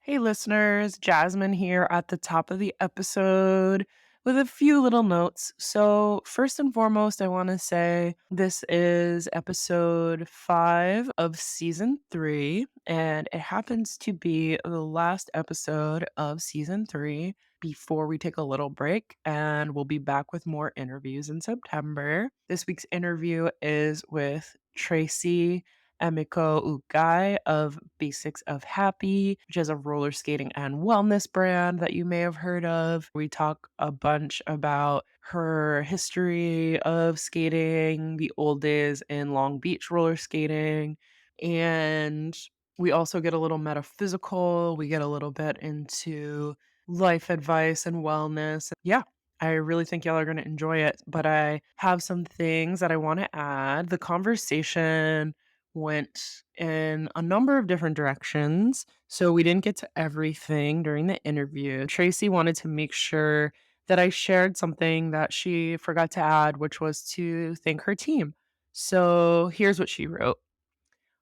Hey, listeners, Jasmine here at the top of the episode with a few little notes. So, first and foremost, I want to say this is episode 5 of season 3, and it happens to be the last episode of season 3 before we take a little break, and we'll be back with more interviews in September. This week's interview is with Tracy Emiko Ugai of Basics of Happy, which is a roller skating and wellness brand that you may have heard of. We talk a bunch about her history of skating, the old days in Long Beach roller skating, and we also get a little metaphysical. We get a little bit into life advice and wellness. Yeah, I really think y'all are going to enjoy it, but I have some things that I want to add. The conversation went in a number of different directions. So we didn't get to everything during the interview. Tracy wanted to make sure that I shared something that she forgot to add, which was to thank her team. So here's what she wrote.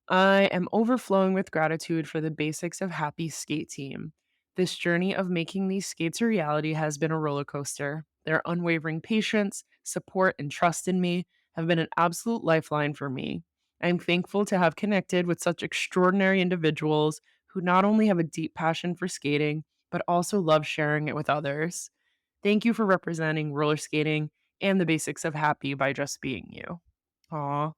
I am overflowing with gratitude for the Basics of Happy skate team. This journey of making these skates a reality has been a roller coaster. Their unwavering patience, support, and trust in me have been an absolute lifeline for me. I am thankful to have connected with such extraordinary individuals who not only have a deep passion for skating, but also love sharing it with others. Thank you for representing roller skating and the basics of happy by just being you. Aw,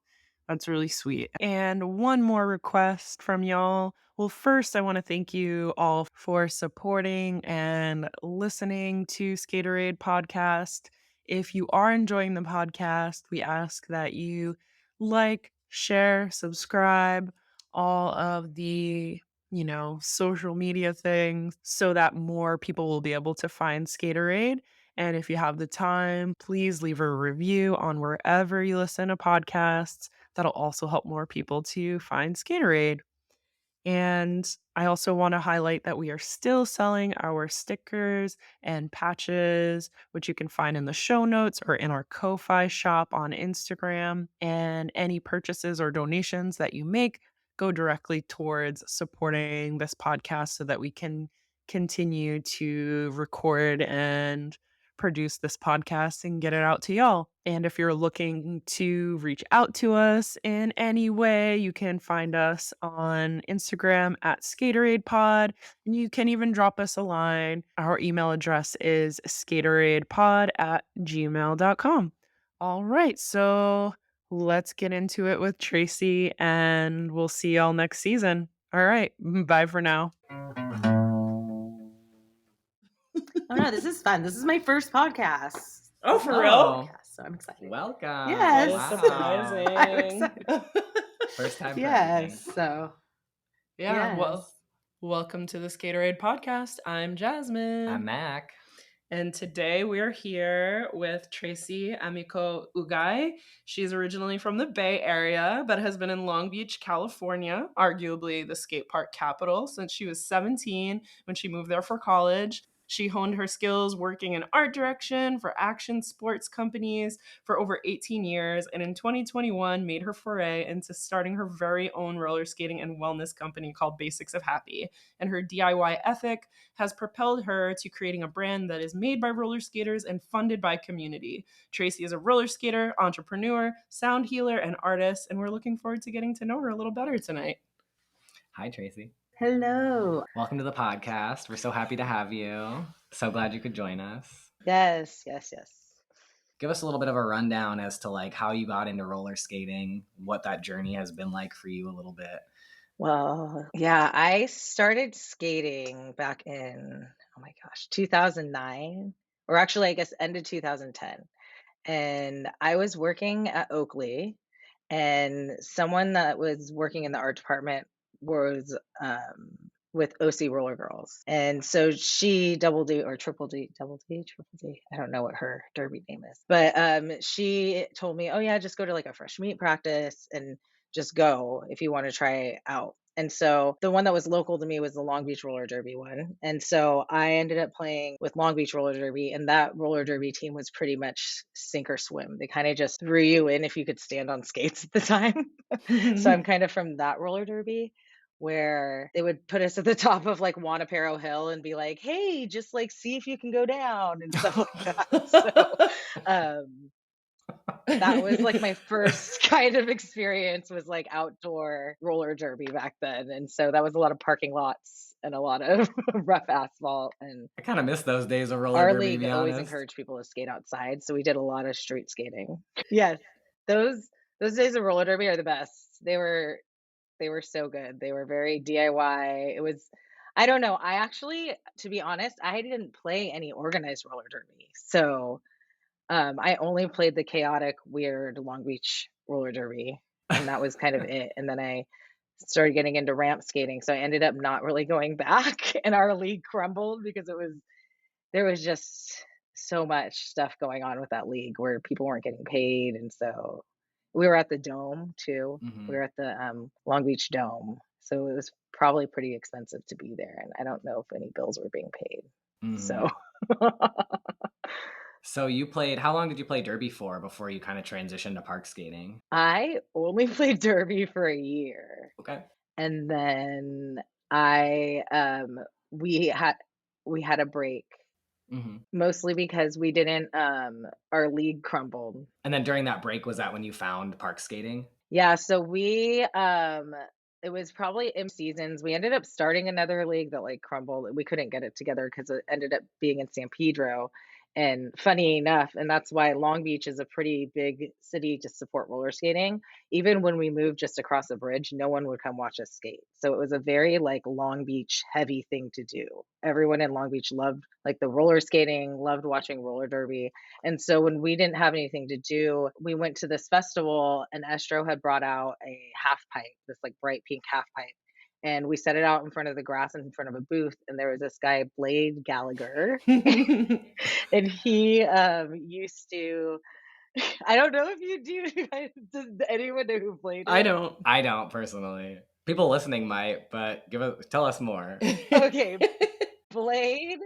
that's really sweet. And one more request from y'all. Well, first, I want to thank you all for supporting and listening to Skaterade podcast. If you are enjoying the podcast, we ask that you like, share, subscribe, all of the social media things so that more people will be able to find Skaterade. And if you have the time, please leave a review on wherever you listen to podcasts. That'll also help more people to find Skaterade. And I also want to highlight that we are still selling our stickers and patches, which you can find in the show notes or in our Ko-Fi shop on Instagram. And any purchases or donations that you make go directly towards supporting this podcast so that we can continue to record and produce this podcast and get it out to y'all. And if you're looking to reach out to us in any way, you can find us on Instagram at SkatoradePod. And you can even drop us a line. Our email address is skatoradepod@gmail.com. All right, so let's get into it with Tracy, and we'll see y'all next season. All right, bye for now. Oh no, this is fun. This is my first podcast. Oh, for real? Podcast, so I'm excited. Welcome. Yes. That is Wow. surprising. First time for Yes. everything. So Yeah, yes. well, welcome to the Skaterade podcast. I'm Jasmine. I'm Mac. And today we're here with Tracy Emiko Ugai. She's originally from the Bay Area, but has been in Long Beach, California, arguably the skate park capital, since she was 17 when she moved there for college. She honed her skills working in art direction for action sports companies for over 18 years, and in 2021 made her foray into starting her very own roller skating and wellness company called Basics of Happy. And her DIY ethic has propelled her to creating a brand that is made by roller skaters and funded by community. Tracy is a roller skater, entrepreneur, sound healer, and artist, and we're looking forward to getting to know her a little better tonight. Hi, Tracy. Hello. Welcome to the podcast. We're so happy to have you. So glad you could join us. Yes. Give us a little bit of a rundown as to like how you got into roller skating, what that journey has been like for you a little bit. Well, yeah, I started skating back in, 2009, or actually, I guess, end of 2010. And I was working at Oakley, and someone that was working in the art department was with OC Roller Girls. And so she double D or triple D, double D, triple D. I don't know what her derby name is. But she told me, oh, yeah, just go to like a fresh meet practice and just go if you want to try it out. And so the one that was local to me was the Long Beach Roller Derby one. And so I ended up playing with Long Beach Roller Derby, and that roller derby team was pretty much sink or swim. They kind of just threw you in if you could stand on skates at the time. So I'm kind of from that roller derby. where they would put us at the top of like Wanaparo Hill and be like, "Hey, just like see if you can go down," and stuff like that. So, um, that was like my first kind of experience was like outdoor roller derby back then. And so that was a lot of parking lots and a lot of rough asphalt. And I kind of miss those days of roller our derby, to league be always honest. encouraged people to skate outside. So we did a lot of street skating. Yes. Those those days of roller derby are the best. They were so good. They were very DIY. It was I don't know. I actually, to be honest, I didn't play any organized roller derby. So I only played the chaotic, weird Long Beach roller derby, and that was kind of it. And then I started getting into ramp skating, so I ended up not really going back, and our league crumbled because it was there was just so much stuff going on with that league where people weren't getting paid, and so we were at the Dome too. We Hmm. were at the Long Beach Dome, so it was probably pretty expensive to be there, and I don't know if any bills were being paid. So Hmm. So you played, how long did you play derby for before you kind of transitioned to park skating? I only played derby for a year, Okay. and then I, we had we had a break, Hmm. mostly because we didn't, our league crumbled. And then during that break, was that when you found park skating? Yeah, so it was probably in seasons. We ended up starting another league that like crumbled. We couldn't get it together because it ended up being in San Pedro. And funny enough, and that's why Long Beach is a pretty big city to support roller skating. Even when we moved just across the bridge, no one would come watch us skate. So it was a very like Long Beach heavy thing to do. Everyone in Long Beach loved like the roller skating, loved watching roller derby. And so when we didn't have anything to do, we went to this festival and Estro had brought out a half pipe, this like bright pink half pipe. And we set it out in front of the grass in front of a booth. And there was this guy, Blade Gallagher, and he used to, I don't know if you do, does anyone know who played I it? don't. I don't personally. People listening might, but tell us more. Okay, Blade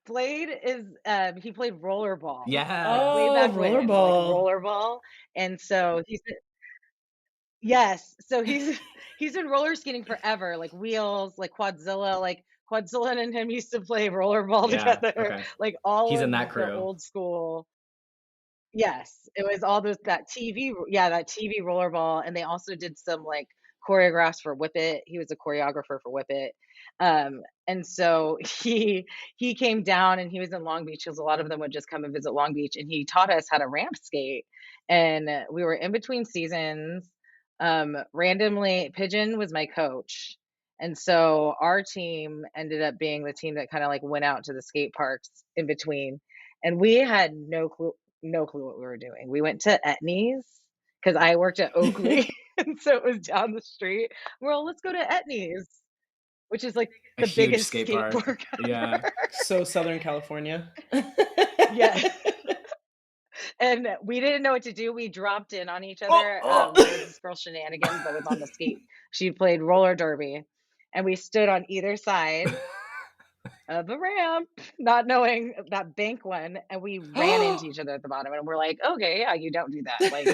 Blade is, he played rollerball, like, way Yes. Oh, back when, like, rollerball. rollerball, and so he's yes, so he's been roller skating forever, like, wheels, like, Quadzilla, and him used to play rollerball Yeah. together, Okay. like, all He's in of that the crew. old school. Yes, it was all those that TV, yeah, that TV rollerball, and they also did some, like, choreographs for Whip It. He was a choreographer for Whip It. And so he came down and he was in Long Beach because a lot of them would just come and visit Long Beach, and he taught us how to ramp skate. And we were in between seasons. Randomly, Pigeon was my coach. And so our team ended up being the team that kind of like went out to the skate parks in between. And we had no clue what we were doing. We went to Etnies because I worked at Oakley, and so it was down the street. Well, let's go to Etnies, which is like A the huge biggest skate skate park. park ever. Yeah. So Southern California. Yeah, and we didn't know what to do. We dropped in on each Oh, other. oh. There was this girl Shenanigans that was on the skate. She played roller derby, and we stood on either side of the ramp, not knowing that bank one, and we ran into each other at the bottom. And we're like, okay, yeah, you don't do that. Like,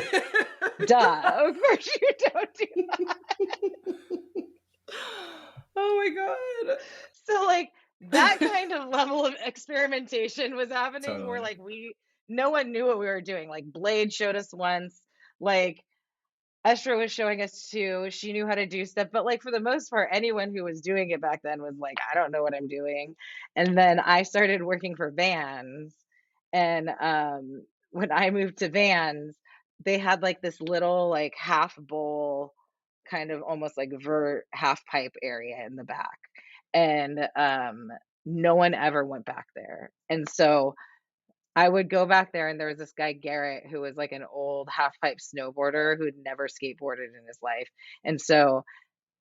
duh, of course you don't do. Oh my god. So like that kind of level of experimentation was happening where Totally. like no one knew what we were doing. Like Blade showed us once, like Estra was showing us too. She knew how to do stuff, but like for the most part, anyone who was doing it back then was like, I don't know what I'm doing. And then I started working for Vans, and when I moved to Vans, they had like this little like half bowl, kind of almost like vert half pipe area in the back, and no one ever went back there. And so I would go back there, and there was this guy, Garrett, who was like an old half pipe snowboarder who had never skateboarded in his life. And so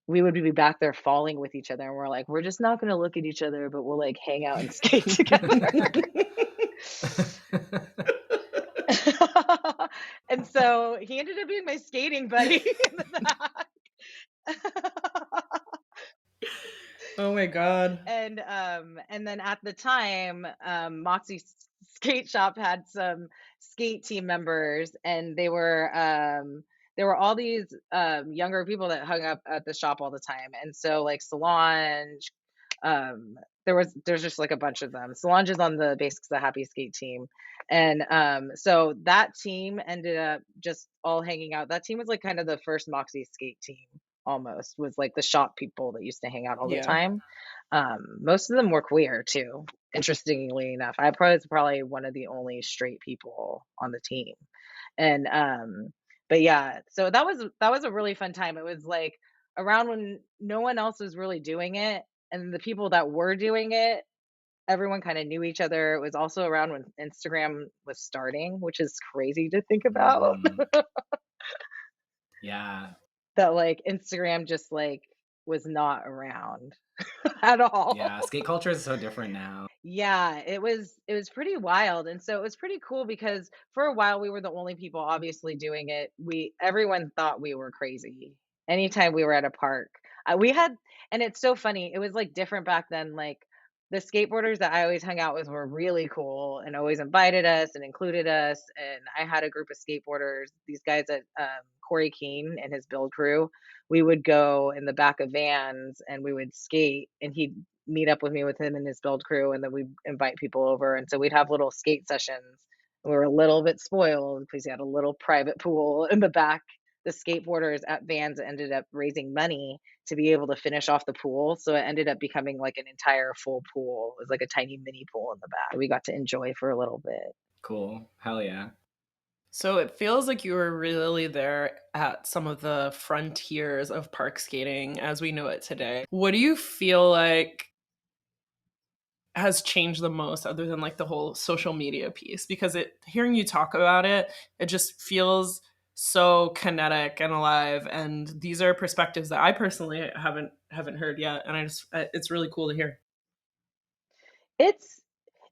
we would be back there falling with each other, and we're like, we're just not going to look at each other, but we'll like hang out and skate together. And so he ended up being my skating buddy in the back. Oh my god. And then at the time, Moxi Skate Shop had some skate team members, and they were there were all these younger people that hung up at the shop all the time. And so like Solange, um there's just like a bunch of them. Solange is on the Basics the Happy Skate team. And so that team ended up just all hanging out. That team was like kind of the first Moxie skate team, almost, was like the shop people that used to hang out all the Yeah. time. Most of them were queer too, interestingly enough. I was probably one of the only straight people on the team. And but yeah, so that was a really fun time. It was like around when no one else was really doing it, and the people that were doing it, everyone kind of knew each other. It was also around when Instagram was starting, which is crazy to think about. Mm, yeah. That like Instagram just like was not around at all. Yeah. Skate culture is so different now. Yeah, it was pretty wild, and so it was pretty cool because for a while we were the only people obviously doing it. We Everyone thought we were crazy. Anytime we were at a park, we had, and it's so funny. It was like different back then. Like the skateboarders that I always hung out with were really cool and always invited us and included us. And I had a group of skateboarders. These guys at Corey Keene and his build crew. We would go in the back of vans and we would skate, and he'd meet up with me with him and his build crew, and then we'd invite people over, and so we'd have little skate sessions. We were a little bit spoiled because he had a little private pool in the back. The skateboarders at Vans ended up raising money to be able to finish off the pool, so it ended up becoming like an entire full pool. It was like a tiny mini pool in the back we got to enjoy for a little bit. Cool. Hell yeah. So it feels like you were really there at some of the frontiers of park skating as we know it today. What do you feel like has changed the most other than like the whole social media piece? Because hearing you talk about it, it just feels so kinetic and alive, and these are perspectives that I personally haven't heard yet, and it's really cool to hear. It's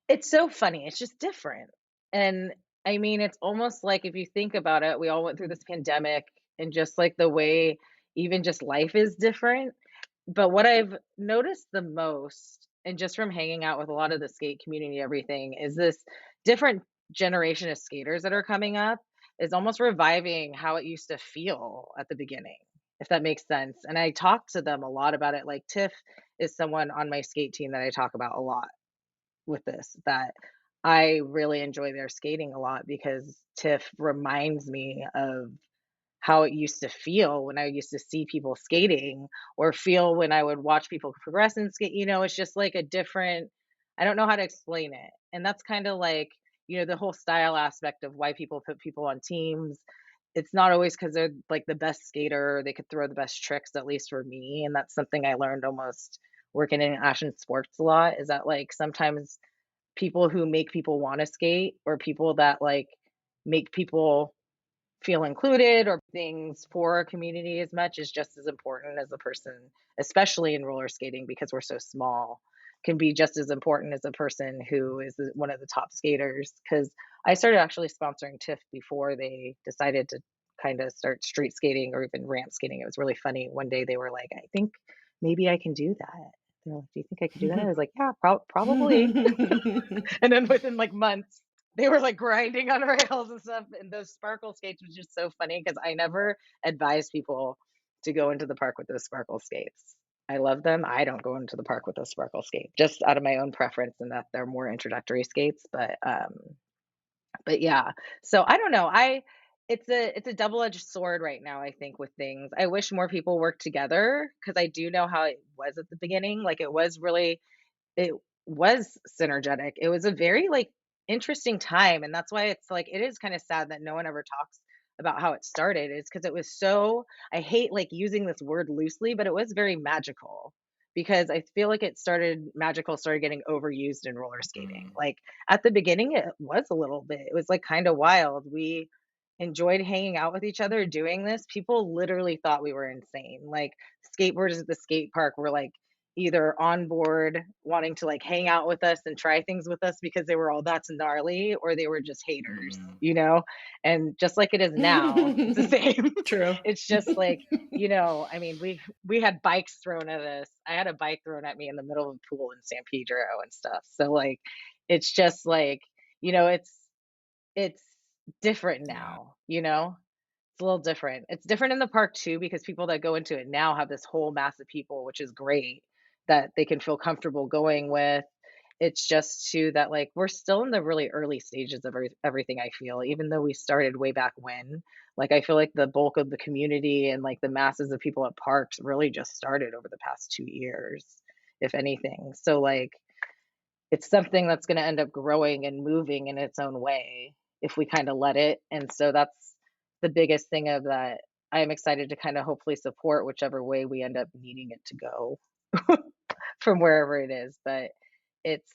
It's so funny, it's just different, and, I mean, it's almost like if you think about it, we all went through this pandemic, and just, like, the way even just life is different, but what I've noticed the most, and just from hanging out with a lot of the skate community and everything, is this different generation of skaters that are coming up is almost reviving how it used to feel at the beginning, if that makes sense, and I talk to them a lot about it. Like, Tiff is someone on my skate team that I talk about a lot with this, that I really enjoy their skating a lot because Tiff reminds me of how it used to feel when I used to see people skating, or feel when I would watch people progress and skate. It's just like a different, I don't know how to explain it. And that's kind of like, the whole style aspect of why people put people on teams. It's not always because they're like the best skater, or they could throw the best tricks, at least for me. And that's something I learned almost working in action sports a lot, is that like sometimes people who make people wanna skate, or people that, like, make people feel included, or things for a community as much, is just as important as a person, especially in roller skating because we're so small, can be just as important as a person who is one of the top skaters. Because I started actually sponsoring TIFF before they decided to kinda start street skating or even ramp skating. It was really funny. One day they were like, "I think maybe I can do that." They're like, "Do you think I can do that?" I was like, "Yeah, probably." And then within like months, they were like grinding on rails and stuff. And those sparkle skates was just so funny because I never advise people to go into the park with those sparkle skates. I love them. I don't go into the park with those sparkle skates, just out of my own preference, and that they're more introductory skates. But yeah. So I don't know. It's a double-edged sword right now, I think, with things. I wish more people worked together because I do know how it was at the beginning. Like it was synergetic. It was a very, like, interesting time, and that's why it's, like, it is kinda sad that no one ever talks about how it started. Is because it was so, I hate, like, using this word loosely, but it was very magical, because I feel like started getting overused in roller skating. Mm, Like, at the beginning, it was a little bit. It was, like, kinda wild. We enjoyed hanging out with each other doing this. People literally thought we were insane. Like, skateboarders at the skate park were, like, either on board wanting to like hang out with us and try things with us because they were all that's gnarly, or they were just haters, mm. and just like it is now, it's the same. True. It's just like, I mean, we had bikes thrown at us. I had a bike thrown at me in the middle of a pool in San Pedro and stuff. So like, it's just like, it's different Yeah. now. It's a little different. It's different in the park too because people that go into it now have this whole mass of people, which is great that they can feel comfortable going with. It's just too that like we're still in the really early stages of everything I feel, even though we started way back when. Like I feel like the bulk of the community and like the masses of people at parks really just started over the past 2 years, if anything. So like it's something that's gonna end up growing and moving in its own way if we kinda let it, and so that's the biggest thing of that I am excited to kinda hopefully support whichever way we end up needing it to go from wherever it is, but it's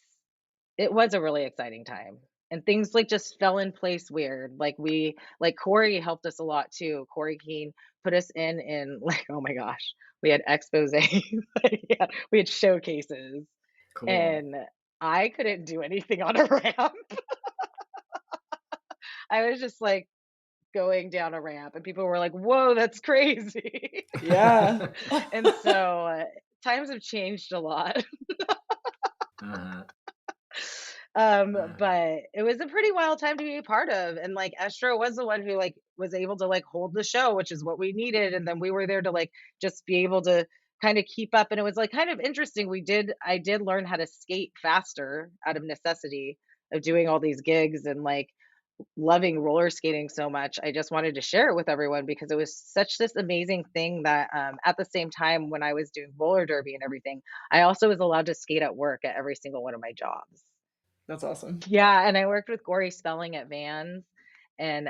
it was a really exciting time, and things, like, just fell in place weird, like, Corey helped us a lot too. Corey Keene put us in like, oh my gosh, we had expose, yeah, we had showcases, Cool. and I couldn't do anything on a ramp. I was just, like, going down a ramp, and people were like, "Whoa, that's crazy." Yeah. And so, times have changed a lot. Uh-huh. But it was a pretty wild time to be a part of, and, like, Estro was the one who, like, was able to, like, hold the show, which is what we needed, and then we were there to, like, just be able to kinda keep up, and it was, like, kind of interesting. I did learn how to skate faster out of necessity of doing all these gigs and, like, loving roller skating so much. I just wanted to share it with everyone because it was such this amazing thing that, at the same time when I was doing roller derby and everything, I also was allowed to skate at work at every single one of my jobs. That's awesome. Yeah, and I worked with Gory Spelling at Vans and,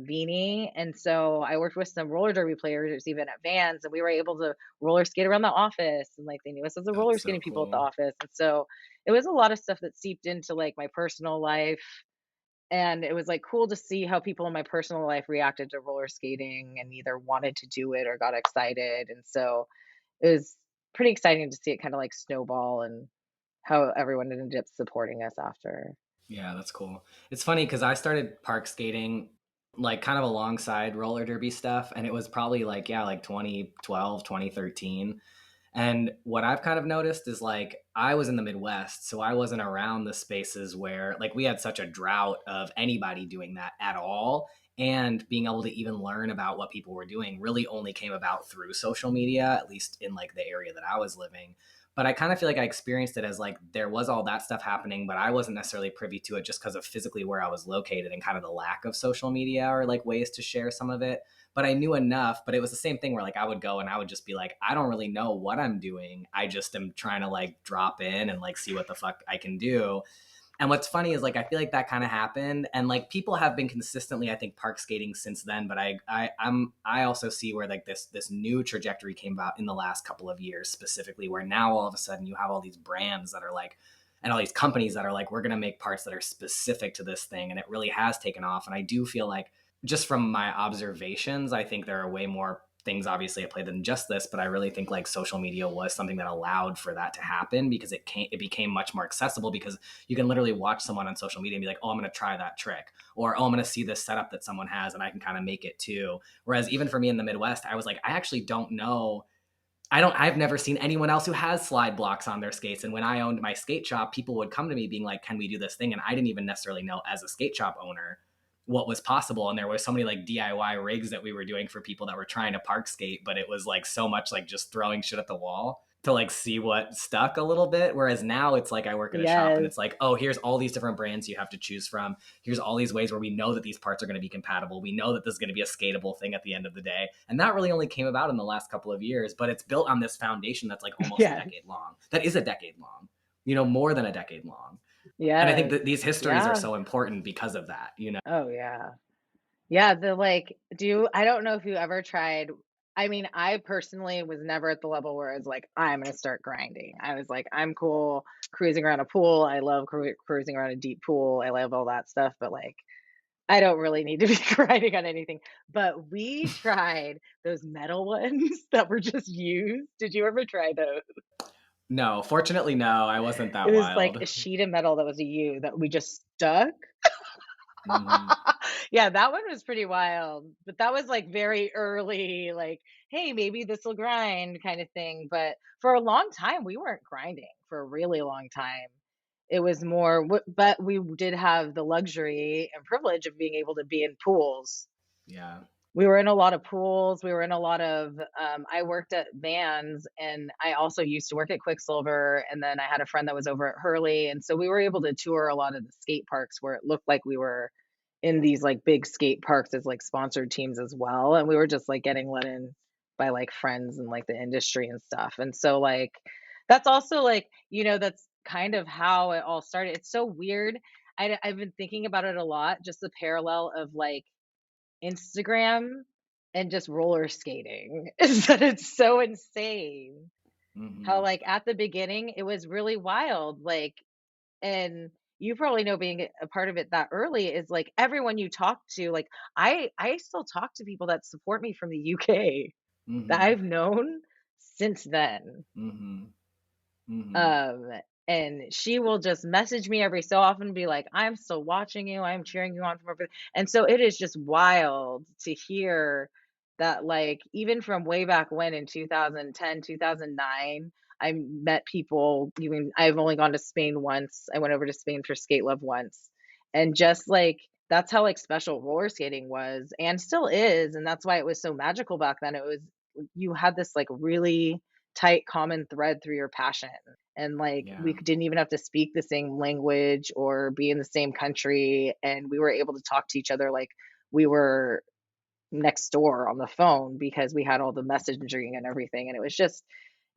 Beanie, and so I worked with some roller derby players even at Vans, and we were able to roller skate around the office, and, like, they knew us as the roller That's so skating people at the cool. office, and so it was a lot of stuff that seeped into, like, my personal life, and it was, like, cool to see how people in my personal life reacted to roller skating and either wanted to do it or got excited, and so it was pretty exciting to see it kinda, like, snowball and how everyone ended up supporting us after. Yeah, that's cool. It's funny because I started park skating like kind of alongside roller derby stuff, and it was probably like, yeah, like 2012, 2013. And what I've kind of noticed is like I was in the Midwest, so I wasn't around the spaces where like we had such a drought of anybody doing that at all. And being able to even learn about what people were doing really only came about through social media, at least in like the area that I was living. But I kind of feel like I experienced it as like there was all that stuff happening, but I wasn't necessarily privy to it just because of physically where I was located and kind of the lack of social media or like ways to share some of it. But I knew enough. But it was the same thing where like I would go and I would just be like, I don't really know what I'm doing. I just am trying to like drop in and like see what the fuck I can do. And what's funny is like I feel like that kind of happened, and like people have been consistently, I think, park skating since then. But I also see where like this new trajectory came about in the last couple of years, specifically where now all of a sudden you have all these brands that are like, and all these companies that are like, we're gonna make parts that are specific to this thing, and it really has taken off. And I do feel like just from my observations, I think there are way more things obviously at play than just this, but I really think like social media was something that allowed for that to happen because it became much more accessible because you can literally watch someone on social media and be like, oh, I'm going to try that trick, or oh, I'm going to see this setup that someone has and I can kind of make it too. Whereas even for me in the Midwest, I was like, I actually don't know. I've never seen anyone else who has slide blocks on their skates. And when I owned my skate shop, people would come to me being like, can we do this thing? And I didn't even necessarily know as a skate shop owner what was possible. And there was so many like DIY rigs that we were doing for people that were trying to park skate, but it was like so much like just throwing shit at the wall to like see what stuck a little bit. Whereas now it's like I work at a shop and Yes. it's like, oh, here's all these different brands you have to choose from. Here's all these ways where we know that these parts are going to be compatible. We know that this is going to be a skatable thing at the end of the day. And that really only came about in the last couple of years, but it's built on this foundation that's like almost a Yes. decade long. That is a decade long, you know, more than a decade long. And I think Yes. that these histories are Yeah. so important because of that, you know? Oh, yeah. Yeah, the, like, do I don't know if you ever tried I mean, I personally was never at the level where I was like, "I'm gonna start grinding." I was like, "I'm cool cruising around a pool." I love cruising around a deep pool. I love all that stuff, but, like, I don't really need to be grinding on anything. But we tried those metal ones that were just used. Did you ever try those? No, fortunately, no, I wasn't It that was like a wild. sheet of metal that was a U that we just stuck. Mhm. Yeah, that one was pretty wild, but that was, like, very early, like, "Hey, maybe this'll grind," kind of thing, but for a long time, we weren't grinding for a really long time. It was more but we did have the luxury and privilege of being able to be in pools. Yeah. we were in a lot of pools. We were in a lot of, I worked at Vans, and I also used to work at Quicksilver. And then I had a friend that was over at Hurley. And so we were able to tour a lot of the skate parks where it looked like we were in these like big skate parks as like sponsored teams as well. And we were just like getting let in by like friends and like the industry and stuff. And so, like, that's also like, that's kind of how it all started. It's so weird. I've been thinking about it a lot, just the parallel of like Instagram and just roller skating is that it's so insane how, Hmm. like, at the beginning, it was really wild, like, and you probably know being a part of it that early is, like, everyone you talk to, like, I still talk to people that support me from the UK that Hmm. I've known since then. Hmm. Hmm. Um, and she will just message me every so often, be like, "I'm still watching you. I'm cheering you on from over." And so it is just wild to hear that, like, even from way back when in 2010, 2009, I met people. Even I've only gone to Spain once. I went over to Spain for Skate Love once, and just like that's how like special roller skating was and still is, and that's why it was so magical back then. It was you had this like really tight common thread through your passion, and like we Yeah. didn't even have to speak the same language or be in the same country, and we were able to talk to each other like we were next door on the phone because we had all the messaging and everything, and it was just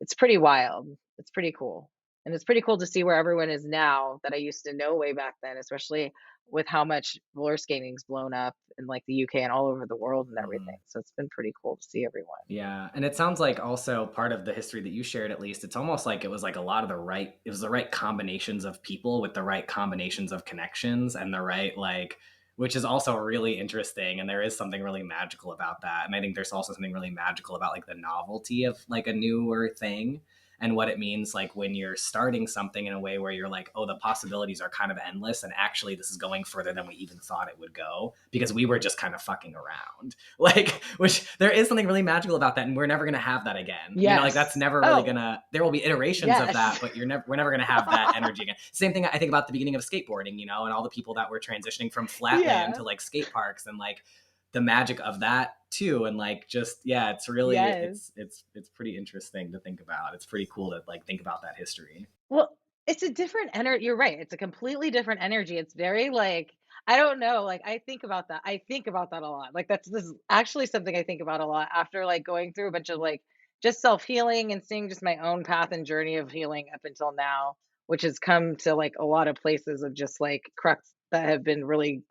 it's pretty wild. It's pretty cool. And it's pretty cool to see where everyone is now that I used to know way back then, especially with how much roller skating's blown up in like the UK and all over the world and everything. Hmm. So it's been pretty cool to see everyone. Yeah, and it sounds like also part of the history that you shared, at least, it's almost like it was like a lot of it was the right combinations of people with the right combinations of connections and the right, like, which is also really interesting. And there is something really magical about that. And I think there's also something really magical about like the novelty of like a newer thing and what it means like when you're starting something in a way where you're like, oh, the possibilities are kind of endless. And actually, this is going further than we even thought it would go because we were just kind of fucking around. Like, which there is something really magical about that, and we're never gonna have that again. You know, like that's Yes. never really Oh, gonna. There will be iterations of yes. that, but we're never gonna have that energy again. Same thing I think about the beginning of skateboarding, and all the people that were transitioning from flatland Yeah. to like skate parks and like the magic of that too, and like just yeah, it's really Yes. it's pretty interesting to think about. It's pretty cool to like think about that history. Well, it's a different energy. You're right. It's a completely different energy. It's very like I don't know. Like I think about that. I think about that a lot. Like this is actually something I think about a lot after like going through a bunch of like just self healing and seeing just my own path and journey of healing up until now, which has come to like a lot of places of just like crux that have been really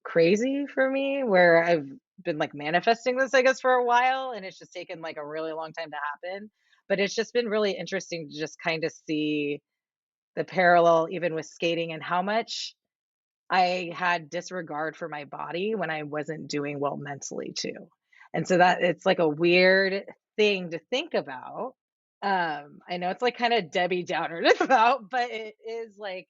crazy for me, where I've been like manifesting this, I guess, for a while, and it's just taken like a really long time to happen. But it's just been really interesting to just kind of see the parallel even with skating and how much I had disregard for my body when I wasn't doing well mentally too. And so that it's like a weird thing to think about. I know it's like kind of Debbie Downer to think about, but it is like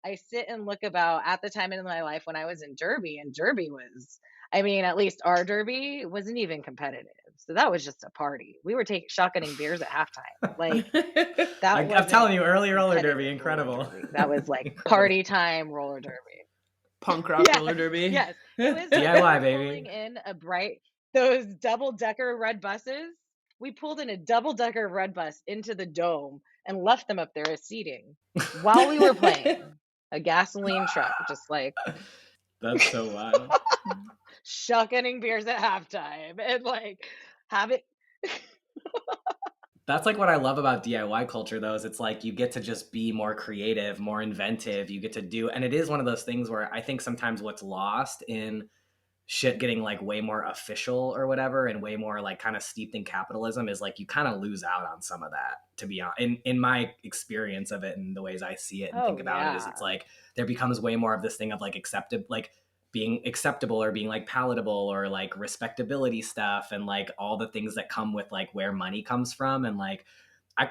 I sit and look about at the time in my life when I was in Derby, and Derby was, I mean, at least our Derby wasn't even competitive. So that was just a party. We were taking shotgunning beers at halftime. Like that I'm wasn't telling you, early roller derby, competitive roller incredible, derby. That was like incredible. party time roller derby. Punk rock Yes, roller derby. yes. It was like we DIY were pulling baby. in a bright those double-decker red buses. We pulled in a double-decker red bus into the dome and left them up there as seating while we were playing. A gasoline truck, just like That's so wild. shotgunning beers at halftime and like have it. That's like what I love about DIY culture though, is it's like you get to just be more creative, more inventive. You get to do, and it is one of those things where I think sometimes what's lost in shit getting like way more official or whatever and way more like kind of steeped in capitalism is like you kind of lose out on some of that, to be honest. In my experience of it and the ways I see it and think Oh about it is yeah. it's like there becomes way more of this thing of like accepted, like being acceptable or being like palatable or like respectability stuff and like all the things that come with like where money comes from. And like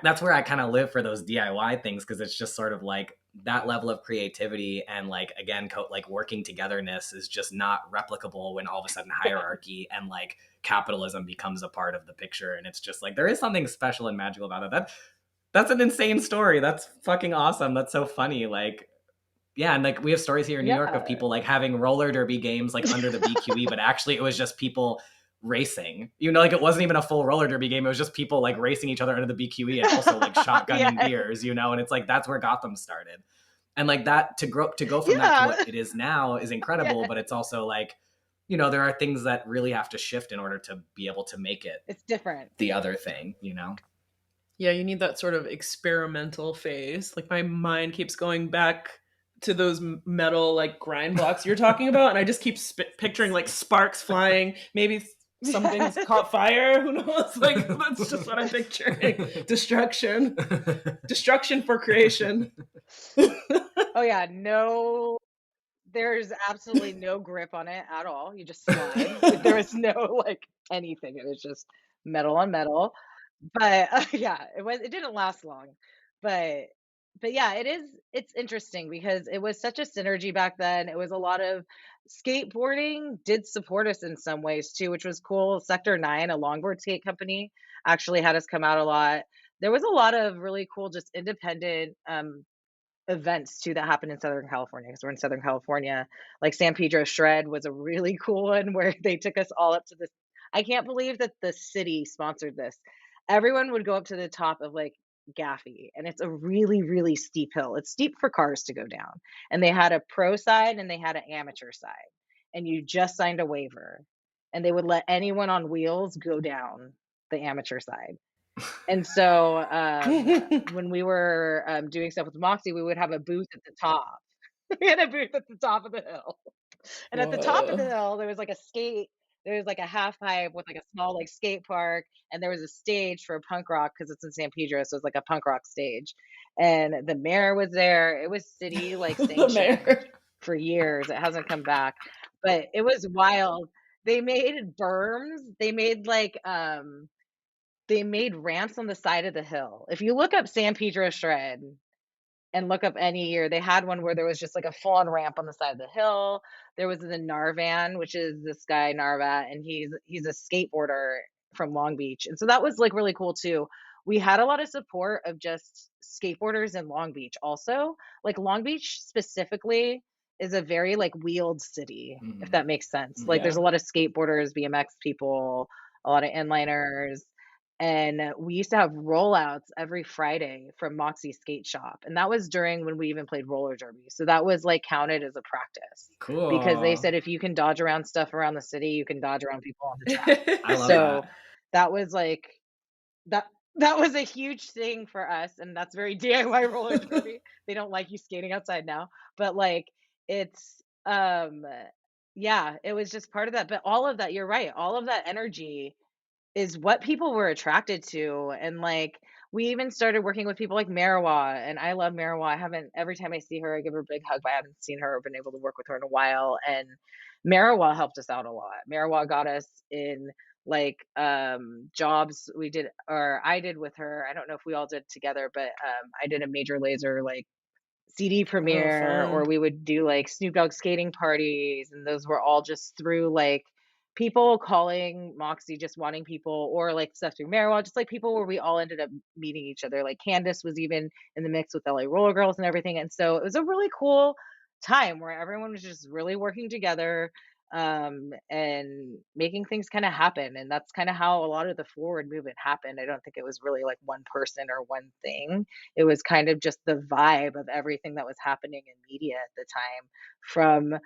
that's where I kind of live for those DIY things because it's just sort of like that level of creativity and like again like working togetherness is just not replicable when all of a sudden hierarchy and like capitalism becomes a part of the picture. And it's just like there is something special and magical about it. That's an insane story. That's fucking awesome. That's so funny. Like Yeah, and like we have stories here in New York of Yeah. people like having roller derby games like under the BQE, but actually it was just people racing. Like it wasn't even a full roller derby game. It was just people like racing each other under the BQE and also like shotgunning Yeah. beers, and it's like that's where Gotham started. And like that to go from that to Yeah. what it is now is Yeah. incredible, but it's also like, there are things that really have to shift in order to be able to make it It's different. the other thing. Yeah, you need that sort of experimental phase. Like my mind keeps going back to those metal like grind blocks you're talking about, and I just keep picturing like sparks flying. Maybe something has Yeah. caught fire. Who knows? Like that's just what I'm picturing. Destruction, destruction for creation. Oh yeah, no, there's absolutely no grip on it at all. You just slide. There was no like anything. It was just metal on metal. But, yeah, it didn't last long, but yeah, it's interesting because it was such a synergy back then. It was a lot of skateboarding did support us in some ways too, which was cool. Sector 9, a longboard skate company, actually had us come out a lot. There was a lot of really cool just independent, events too that happened in Southern California because we're in Southern California. Like San Pedro Shred was a really cool one where they took us all up to this. I can't believe that the city sponsored this. Everyone would go up to the top of like Gaffey, and it's a really, really steep hill. It's steep for cars to go down. And they had a pro side and they had an amateur side. And you just signed a waiver. And they would let anyone on wheels go down the amateur side. And so, when we were, doing stuff with Moxi, we would have a booth at the top. We had a booth at the top of the hill. And at the top of the Whoa. hill, there was like a half pipe with like a small like skate park, and there was a stage for punk rock because it's in San Pedro, so it's like a punk rock stage. And the mayor was there. It was city like The sanctioned mayor. for years. It hasn't come back, but it was wild. They made berms. They made ramps on the side of the hill. If you look up San Pedro Shred and look up any year, they had one where there was just like a full-on ramp on the side of the hill. There was the Narvan, which is this guy Narvat, and he's a skateboarder from Long Beach. And so that was like really cool too. We had a lot of support of just skateboarders in Long Beach also. Like Long Beach specifically is a very like wheeled city, if Mhm. that makes sense. Like Mhm. there's Yeah. a lot of skateboarders, BMX people, a lot of inliners, and we used to have rollouts every Friday from Moxi Skate Shop, and that was during when we even played roller derby, so that was, like, counted as a practice, because they Cool. said if you can dodge around stuff around the city, you can dodge around people on the track. I love So, that. that was, like that that was a huge thing for us, and that's very DIY roller derby. They don't like you skating outside now, but, like, it's, yeah, it was just part of that, but all of that you're right, all of that energy is what people were attracted to, and, like, we even started working with people like Marawa, and I love Marawa. I haven't every time I see her, I give her a big hug, but I haven't seen her or been able to work with her in a while, and Marawa helped us out a lot. Marawa got us in, like, jobs we did or I did with her. I don't know if we all did together, but, I did a Major Lazer, like, CD Oh, premiere, or fun. we would do like Snoop Dogg skating parties, and those were all just through like people calling Moxie, just wanting people, or like stuff through Marowak, just like people where we all ended up meeting each other. Like Candace was even in the mix with LA Roller Girls and everything. And so it was a really cool time where everyone was just really working together, and making things kind of happen. And that's kind of how a lot of the forward movement happened. I don't think it was really like one person or one thing. It was kind of just the vibe of everything that was happening in media at the time, from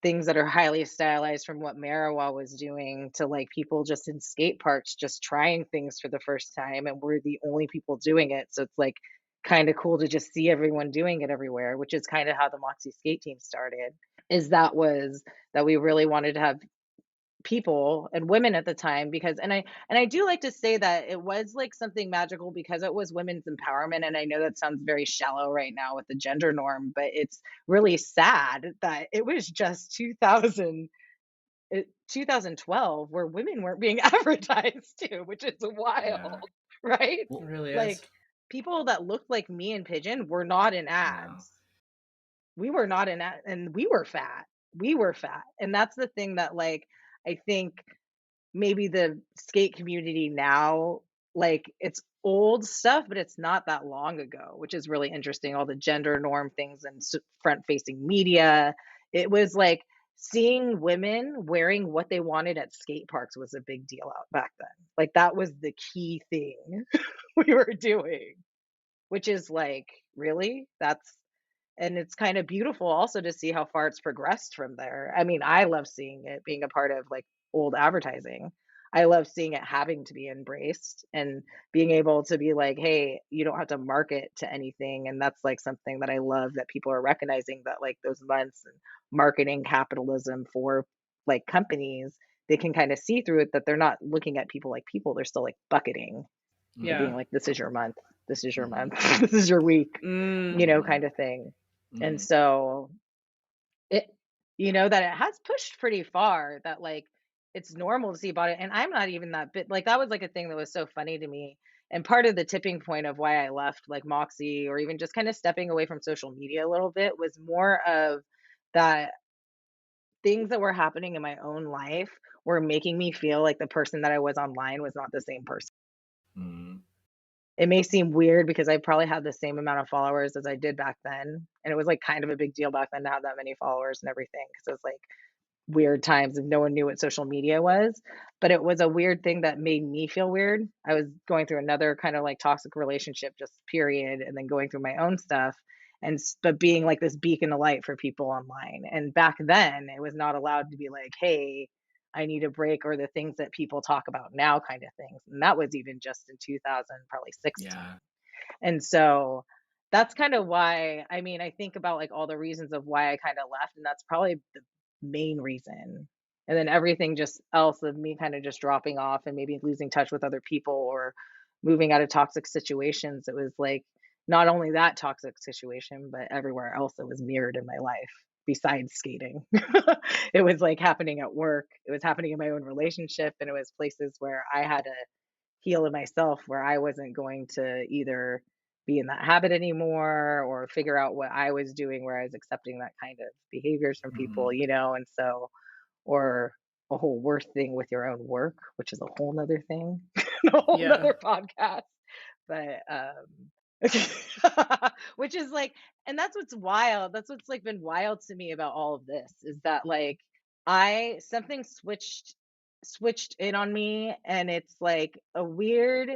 things that are highly stylized from what Marawa was doing to like people just in skate parks just trying things for the first time, and we're the only people doing it. So it's like kind of cool to just see everyone doing it everywhere, which is kind of how the Moxie skate team started. Is that was that we really wanted to have people and women at the time, because and I do like to say that it was like something magical because it was women's empowerment, and I know that sounds very shallow right now with the gender norm, but it's really sad that it was just 2012 where women weren't being advertised to, which is Yeah. wild, right? It Well, really is. Like people that looked like me and Pigeon were not in no. ads. We were not in ad, and we were fat. We were fat. And that's the thing that like I think maybe the skate community now, like, it's old stuff, but it's not that long ago, which is really interesting. All the gender norm things and front facing media. It was like seeing women wearing what they wanted at skate parks was a big deal out back then. Like that was the key thing we were doing, which is like, really? That's and it's kind of beautiful also to see how far it's progressed from there. I mean, I love seeing it being a part of like old advertising. I love seeing it having to be embraced and being able to be like, hey, you don't have to market to anything. And that's like something that I love that people are recognizing that like those months and marketing capitalism for like companies, they can kind of see through it that they're not looking at people like people. They're still like bucketing and Yeah. being like, this is your month, this is your Mhm. month, this is your week, Mm. you know, Mhm. kind of thing. And Mhm. so it, you know, that it has pushed pretty far that like it's normal to see about it. And I'm not even that bit like that was like a thing that was so funny to me. And part of the tipping point of why I left like Moxie or even just kind of stepping away from social media a little bit was more of that things that were happening in my own life were making me feel like the person that I was online was not the same person. Mhm. It may seem weird because I probably had the same amount of followers as I did back then, and it was, like, kind of a big deal back then to have that many followers and everything because it was, like, weird times and no one knew what social media was, but it was a weird thing that made me feel weird. I was going through another kind of, like, toxic relationship, just period, and then going through my own stuff, and but being, like, this beacon of light for people online, and back then, it was not allowed to be like, "Hey, I need a break," or the things that people talk about now kind of things, and that was even just in 2000, probably 16. Yeah. And so that's kind of why I mean, I think about like all the reasons of why I kind of left, and that's probably the main reason. And then everything just else of me kind of just dropping off and maybe losing touch with other people or moving out of toxic situations. It was like not only that toxic situation, but everywhere else that was mirrored in my life besides skating. It was like happening at work, it was happening in my own relationship, and it was places where I had to heal in myself where I wasn't going to either be in that habit anymore or figure out what I was doing where I was accepting that kind of behaviors from people, Mhm. you know, and so or a whole worse thing with your own work, which is a whole nother thing, a whole Yeah. nother podcast. But which is like and that's what's wild. That's what's like been wild to me about all of this is that like I something switched in on me and it's like a weird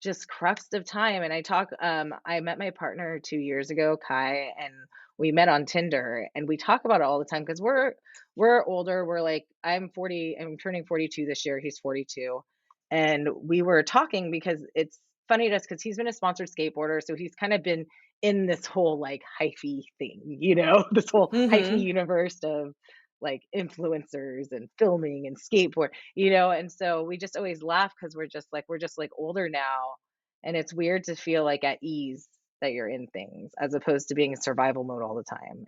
just crux of time and I met my partner 2 years ago, Kai, and we met on Tinder and we talk about it all the time because we're older. We're like I'm 40, I'm turning 42 this year. He's 42. And we were talking because it's funny to us because he's been a sponsored skateboarder. So he's kind of been in this whole like hyphy thing, you know, this whole hyphy Mhm. universe of like influencers and filming and skateboard, you know, and so we just always laugh because we're just like older now. And it's weird to feel like at ease that you're in things as opposed to being in survival mode all the time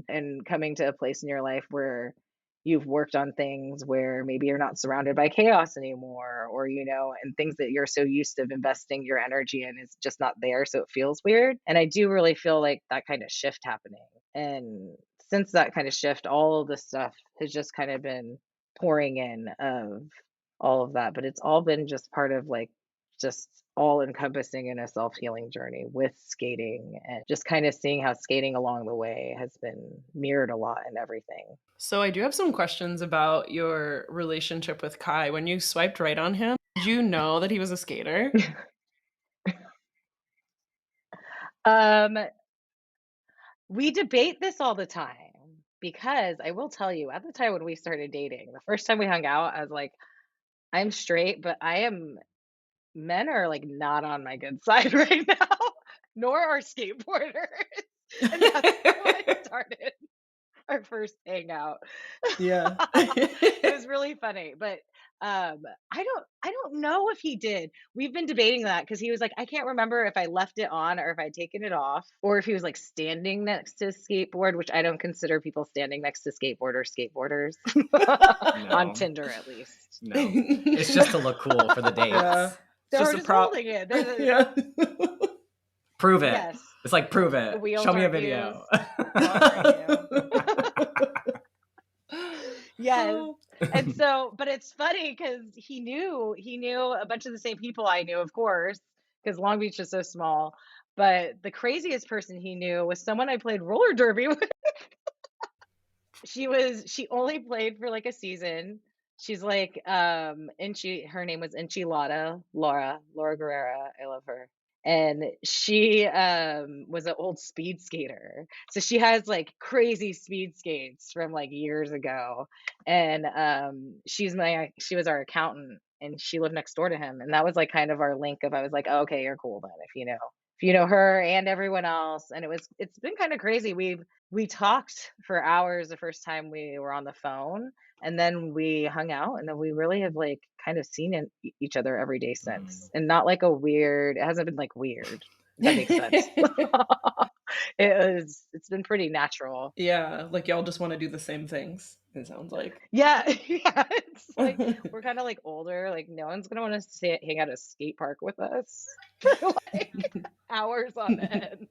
and coming to a place in your life where you've worked on things where maybe you're not surrounded by chaos anymore or you know and things that you're so used to investing your energy in is just not there so it feels weird and I do really feel like that kind of shift happening and since that kind of shift all of the stuff has just kind of been pouring in of all of that but it's all been just part of like just all encompassing in a self-healing journey with skating and just kind of seeing how skating along the way has been mirrored a lot in everything. So I do have some questions about your relationship with Kai. When you swiped right on him, did you know that he was a skater? Um, we debate this all the time because I will tell you, at the time when we started dating, the first time we hung out, I was like, I'm straight, but I am men are like not on my good side right now, nor are skateboarders. And that's how I started our first hangout. Yeah. It was really funny, but I don't know if he did. We've been debating that because he was like, I can't remember if I left it on or if I'd taken it off, or if he was like standing next to his skateboard, which I don't consider people standing next to skateboarders on No. Tinder at least. No. It's just to look cool for the Yeah. dates. It's They just were a just prop. holding it. They're Yeah. Prove it. yes, It's like prove the it. wheels Show me a aren't used, video. car aren't new. Yes. And so, but it's funny because he knew a bunch of the same people I knew, of course, because Long Beach is so small. But the craziest person he knew was someone I played roller derby with. She only played for like a season. She's like, and her name was Enchilada, Laura Guerrera. I love her. And she was an old speed skater. So she has like crazy speed skates from like years ago. And she was our accountant and she lived next door to him. And that was like kind of our link of I was like, oh, okay, you're cool then if you know her and everyone else. And it's been kind of crazy. We talked for hours the first time we were on the phone, and then we hung out, and then we really have, like, kind of seen each other every day Mm. since, and not like a weird it hasn't been, like, weird, if that makes sense. It's been pretty natural. Yeah, like y'all just wanna do the same things, it sounds like. Yeah, yeah, it's like we're kinda, like, older, like, no one's gonna wanna sit hang out at a skate park with us for, like, hours on end.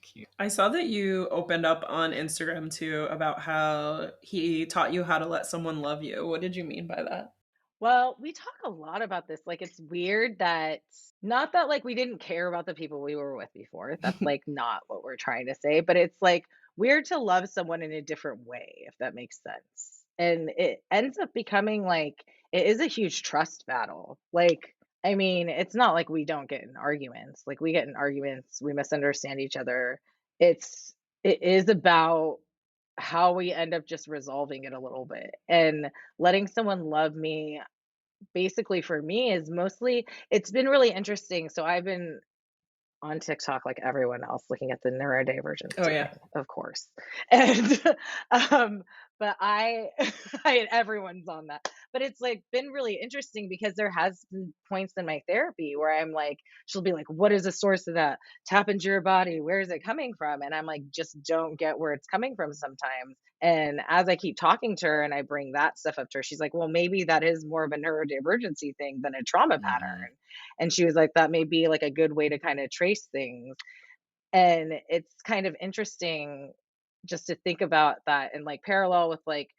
Cute. I saw that you opened up on Instagram too about how he taught you how to let someone love you. What did you mean by that? Well, we talk a lot about this. Like, it's weird that not that like we didn't care about the people we were with before. That's like not what we're trying to say, but it's like weird to love someone in a different way, if that makes sense. And it ends up becoming like it is a huge trust battle. Like, I mean, it's not like we don't get in arguments. Like we get in arguments, we misunderstand each other. It is about how we end up just resolving it a little bit and letting someone love me basically for me is mostly it's been really interesting. So I've been on TikTok like everyone else looking at the Oh, neurodivergency yeah. thing, of course. And um but I everyone's on that. But it's like been really interesting because there has been points in my therapy where I'm like she'll be like what is the source of that? Tap into your body. Where is it coming from? And I'm like just don't get where it's coming from sometimes. And as I keep talking to her and I bring that stuff up to her, she's like, well, maybe that is more of a neurodivergency thing than a trauma Mhm. pattern. And she was like, that may be like a good way to kind of trace things. And it's kind of interesting just to think about that and like parallel with like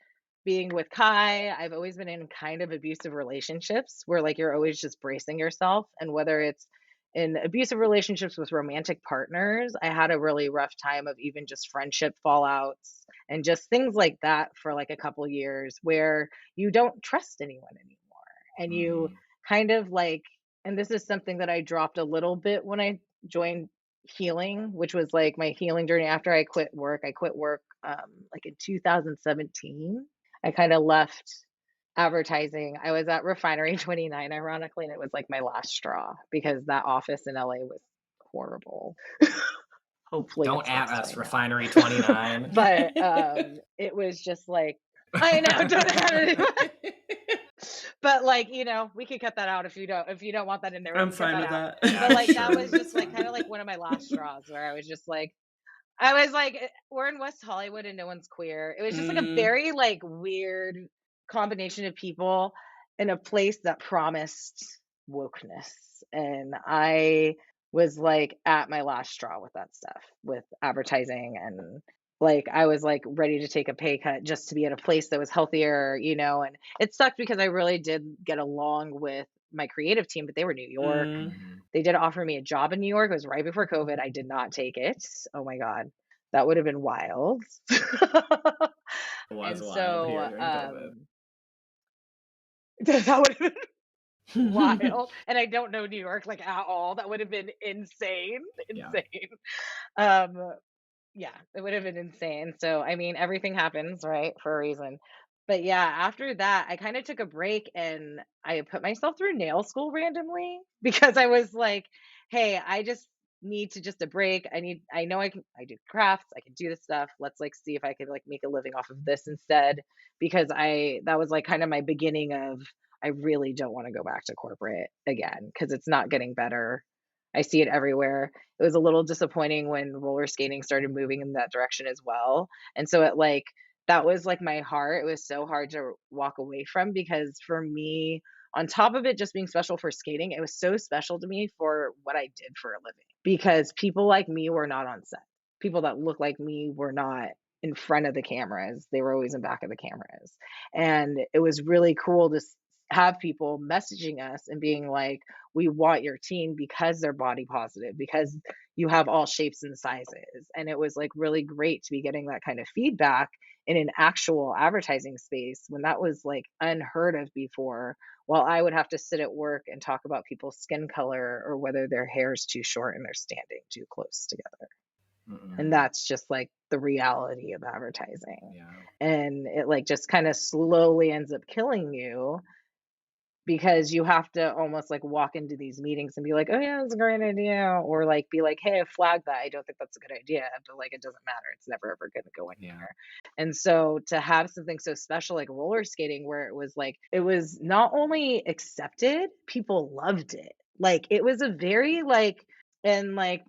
being with Kai. I've always been in kind of abusive relationships where like you're always just bracing yourself. And whether it's in abusive relationships with romantic partners, I had a really rough time of even just friendship fallouts and just things like that for like a couple years where you don't trust anyone anymore. And you Mhm. kind of like, and this is something that I dropped a little bit when I joined healing, which was like my healing journey after I quit work. I quit work like in 2017. I kind of left advertising. I was at Refinery 29, ironically, and it was like my last straw because that office in LA was horrible. Hopefully Don't it at stops us, doing Refinery that. 29. But it was just like I know, don't have it. But like, we could cut that out if you don't want that in there, we I'm can cut fine that with out. that. But Yeah, like that sure. was It's just like kind fine. of like one of my last straws where I was like, we're in West Hollywood and no one's queer. It was just like a Mm, very like weird combination of people in a place that promised wokeness. And I was like at my last straw with that stuff, with advertising and like I was like ready to take a pay cut just to be at a place that was healthier. And it sucked because I really did get along with my creative team, but they were New York. mm. Mhm. They did offer me a job in New York. It was right before COVID. I did not take it. Oh my God. That would have been wild. It was And wild so, here during COVID. that would have been wild. And I don't know New York like at all. That would have been insane, Yeah. insane. Um, yeah, it would have been insane. So, I mean, everything happens, right, for a reason. But yeah, after that, I kind of took a break and I put myself through nail school randomly because I was like, hey, I just need to just a break. I know I do crafts, I can do this stuff. Let's like see if I could like make a living off of this instead because that was like kind of my beginning of I really don't want to go back to corporate again because it's not getting better. I see it everywhere. It was a little disappointing when roller skating started moving in that direction as well. And so that was like my heart. It was so hard to walk away from because for me, on top of it just being special for skating, it was so special to me for what I did for a living because people like me were not on set. People that look like me were not in front of the cameras. They were always in back of the cameras. And it was really cool to have people messaging us and being like, we want your team because they're body positive, because you have all shapes and sizes. And it was like really great to be getting that kind of feedback in an actual advertising space when that was like unheard of before. While I would have to sit at work and talk about people's skin color or whether their hair is too short and they're standing too close together. And Mm-mm. that's just like the reality of advertising. Yeah. And it like just kind of slowly ends up killing you because you have to almost like walk into these meetings and be like, "Oh yeah, that's a great idea," or like be like, "Hey, I flagged that. I don't think that's a good idea," but like it doesn't matter. It's never ever going to go Yeah. anywhere. And so to have something so special like roller skating, where it was like it was not only accepted, people loved it. Like it was a very like and like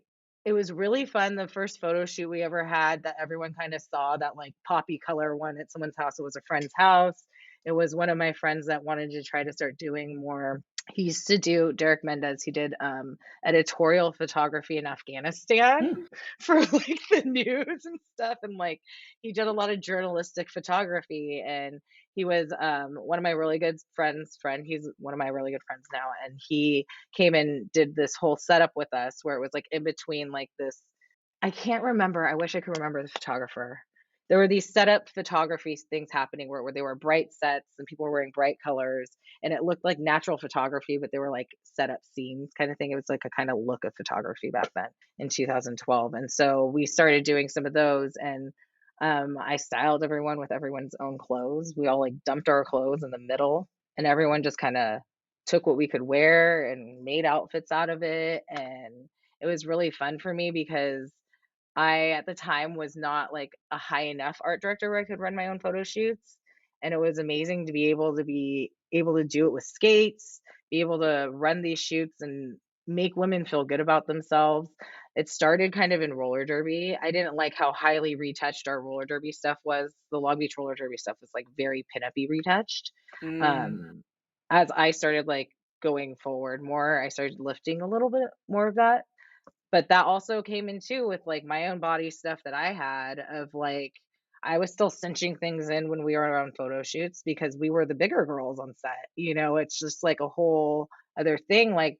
it was really fun. The first photo shoot we ever had that everyone kind of saw that like poppy color one at someone's house. It was a friend's house. It was one of my friends that wanted to try to start doing more. He used to do Derek Mendez. He did editorial photography in Afghanistan Hmm. for like the news and stuff. And like he did a lot of journalistic photography. And he was one of my really good friend. He's one of my really good friends now. And he came and did this whole setup with us where it was like in between like this. I can't remember. I wish I could remember the photographer. There were these setup photography things happening where they were bright sets and people were wearing bright colors and it looked like natural photography, but they were like set up scenes kind of thing. It was like a kind of look of photography back then in 2012. And so we started doing some of those and I styled everyone with everyone's own clothes. We all like dumped our clothes in the middle and everyone just kind of took what we could wear and made outfits out of it. And it was really fun for me because I, at the time, was not, like, a high enough art director where I could run my own photo shoots, and it was amazing to be able to do it with skates, be able to run these shoots and make women feel good about themselves. It started kind of in roller derby. I didn't like how highly retouched our roller derby stuff was. The Long Beach roller derby stuff was, like, very pin-up-y retouched. Mm. Um, as I started, like, going forward more, I started lifting a little bit more of that. But that also came in too with, like, my own body stuff that I had of, like, I was still cinching things in when we were on photo shoots because we were the bigger girls on set, you know, it's just, like, a whole other thing, like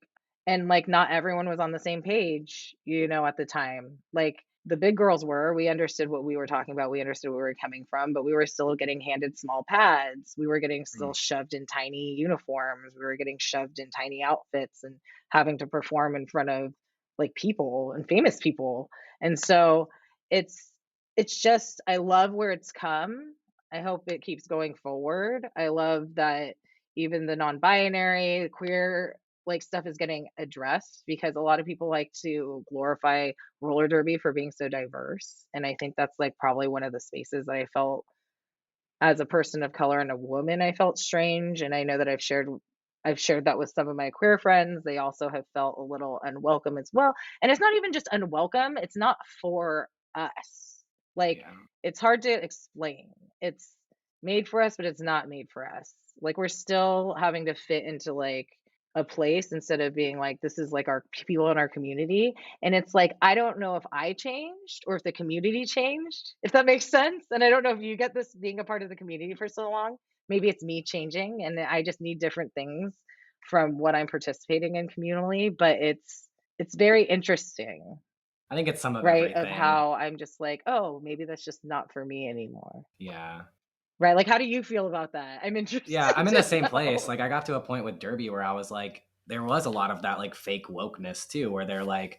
and, like, not everyone was on the same page, you know, at the time. Like, the big girls were, we understood what we were talking about, we understood where we were coming from, but we were still getting handed small pads, we were getting Mm. still shoved in tiny uniforms, we were getting shoved in tiny outfits and having to perform in front of like people and famous people. And so it's it's just I love where it's come. I hope it keeps going forward. I love that even the non-binary, queer like stuff is getting addressed because a lot of people like to glorify roller derby for being so diverse. And I think that's like probably one of the spaces that I felt as a person of color and a woman, I felt strange, and I know that I've shared that with some of my queer friends. They also have felt a little unwelcome as well. And it's not even just unwelcome, it's not for us. Like, Yeah. it's hard to explain. It's made for us, but it's not made for us. Like, we're still having to fit into like a place instead of being like, this is like our people in our community. And it's like, I don't know if I changed or if the community changed, if that makes sense. And I don't know if you get this being a part of the community for so long. Maybe it's me changing and I just need different things from what I'm participating in communally, but it's very interesting, I think it's some of right? Of everything. how I'm just like, oh, maybe that's just not for me anymore. Yeah. Right? Like how do you feel about that? I'm Yeah, interested I'm in the to same place. know. Like I got to a point with Derby where I was like, there was a lot of that like fake wokeness too, where they're like,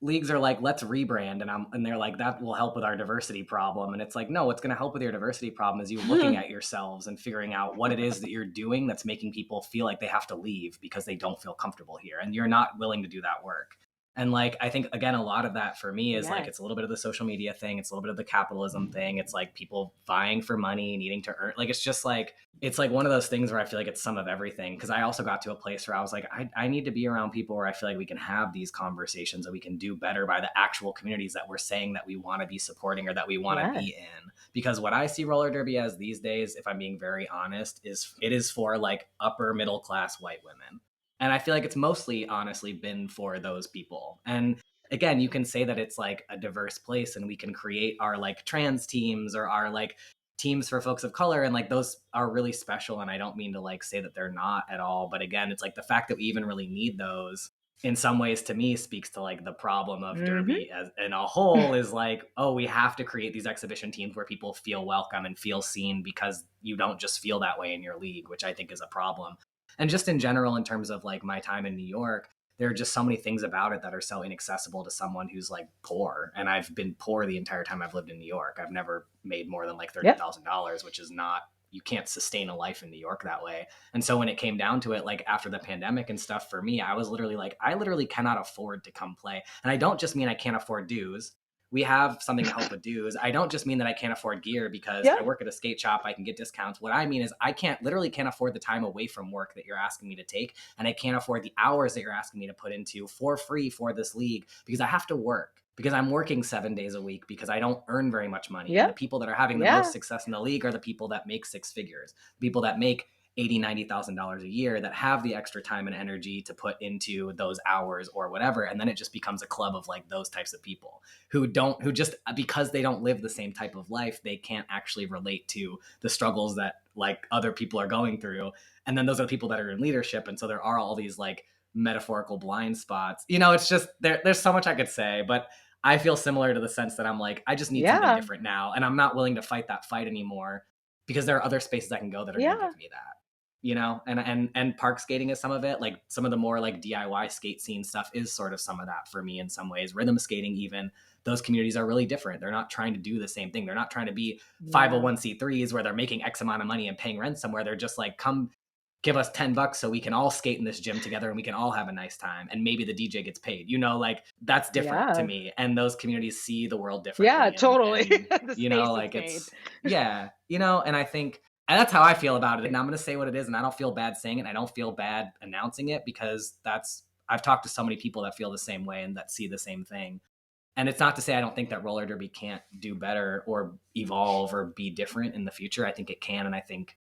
leagues are like, let's rebrand, and they're like, that will help with our diversity problem. And it's like, no, what's gonna help with your diversity problem is you looking at yourselves and figuring out what it is that you're doing that's making people feel like they have to leave because they don't feel comfortable here. And you're not willing to do that work. And like I think again, a lot of that for me is like Yes. it's a little bit of the social media thing, it's a little bit of the capitalism thing. It's like people vying for money, needing to earn, like it's like one of those things where I feel like it's some of everything. Cause I also got to a place where I was like, I need to be around people where I feel like we can have these conversations and we can do better by the actual communities that we're saying that we want to be supporting or that we want to Yes. be in. Because what I see roller derby as these days, if I'm being very honest, is it is for like upper middle class white women. And I feel like it's mostly honestly been for those people. And again, you can say that it's like a diverse place and we can create our like trans teams or our like teams for folks of color, and like those are really special, and I don't mean to like say that they're not at all, but again, it's like the fact that we even really need those in some ways to me speaks to like the problem of Mhm. derby as in a whole is like, oh, we have to create these exhibition teams where people feel welcome and feel seen, because you don't just feel that way in your league, which I think is a problem. And just in general, in terms of like my time in New York, there are just so many things about it that are so inaccessible to someone who's like poor. And I've been poor the entire time I've lived in New York. I've never made more than like Yep. $30,000, which is not, you can't sustain a life in New York that way. And so when it came down to it, like after the pandemic and stuff, for me, I was literally like, I literally cannot afford to come play. And I don't just mean I can't afford dues. We have something to help with dues. I don't just mean that I can't afford gear because Yeah. I work at a skate shop, I can get discounts. What I mean is I literally can't afford the time away from work that you're asking me to take. And I can't afford the hours that you're asking me to put into for free for this league, because I have to work, because I'm working 7 days a week, because I don't earn very much money. And the Yep. people that are having the most Yeah. success in the league are the people that make six figures, people that make 80, $90,000 a year, that have the extra time and energy to put into those hours or whatever. And then it just becomes a club of like those types of people who just, because they don't live the same type of life, they can't actually relate to the struggles that like other people are going through. And then those are the people that are in leadership. And so there are all these like metaphorical blind spots. It's just there's so much I could say, but I feel similar to the sense that I'm like, I just need something Yeah. different now. And I'm not willing to fight that fight anymore, because there are other spaces I can go that are going to Yeah. give me that. And park skating is some of it. Like some of the more like DIY skate scene stuff is sort of some of that for me in some ways. Rhythm skating, even, those communities are really different. They're not trying to do the same thing. They're not trying to be Yeah. 501c3s where they're making X amount of money and paying rent somewhere. They're just like, come give us $10 so we can all skate in this gym together and we can all have a nice time. And maybe the DJ gets paid, like that's different to Yeah. me. And those communities see the world Yeah, differently. totally. And The space is like made. yeah, and I think, and that's how I feel about it. And I'm going to say what it is. And I don't feel bad saying it. And I don't feel bad announcing it, because I've talked to so many people that feel the same way and that see the same thing. And it's not to say I don't think that roller derby can't do better or evolve or be different in the future. I think it can. And I think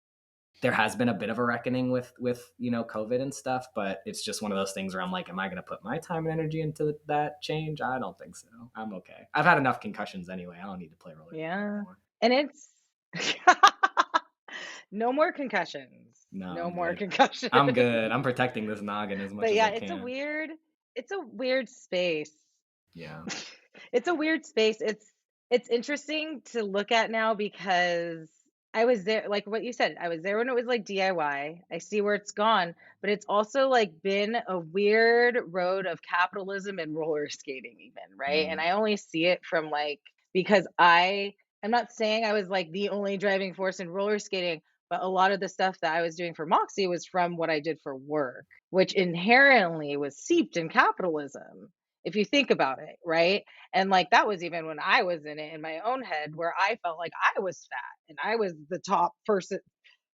there has been a bit of a reckoning with COVID and stuff, but it's just one of those things where I'm like, am I going to put my time and energy into that change? I don't think so. I'm okay. I've had enough concussions anyway. I don't need to play roller derby Yeah. anymore. And it's no more concussions. No, No I'm more good. concussions. I'm good. I'm protecting this noggin as much But as yeah, I can. it's a weird space. Yeah. It's a weird space. It's interesting to look at now because I was there, like what you said, I was there when it was like DIY. I see where it's gone, but it's also like been a weird road of capitalism and roller skating even, right? And Mm, I only see it from like because I'm not saying I was like the only driving force in roller skating, but a lot of the stuff that I was doing for Moxie was from what I did for work, which inherently was seeped in capitalism if you think about it, right? And like that was even when I was in it in my own head where I felt like I was fat and I was the top person,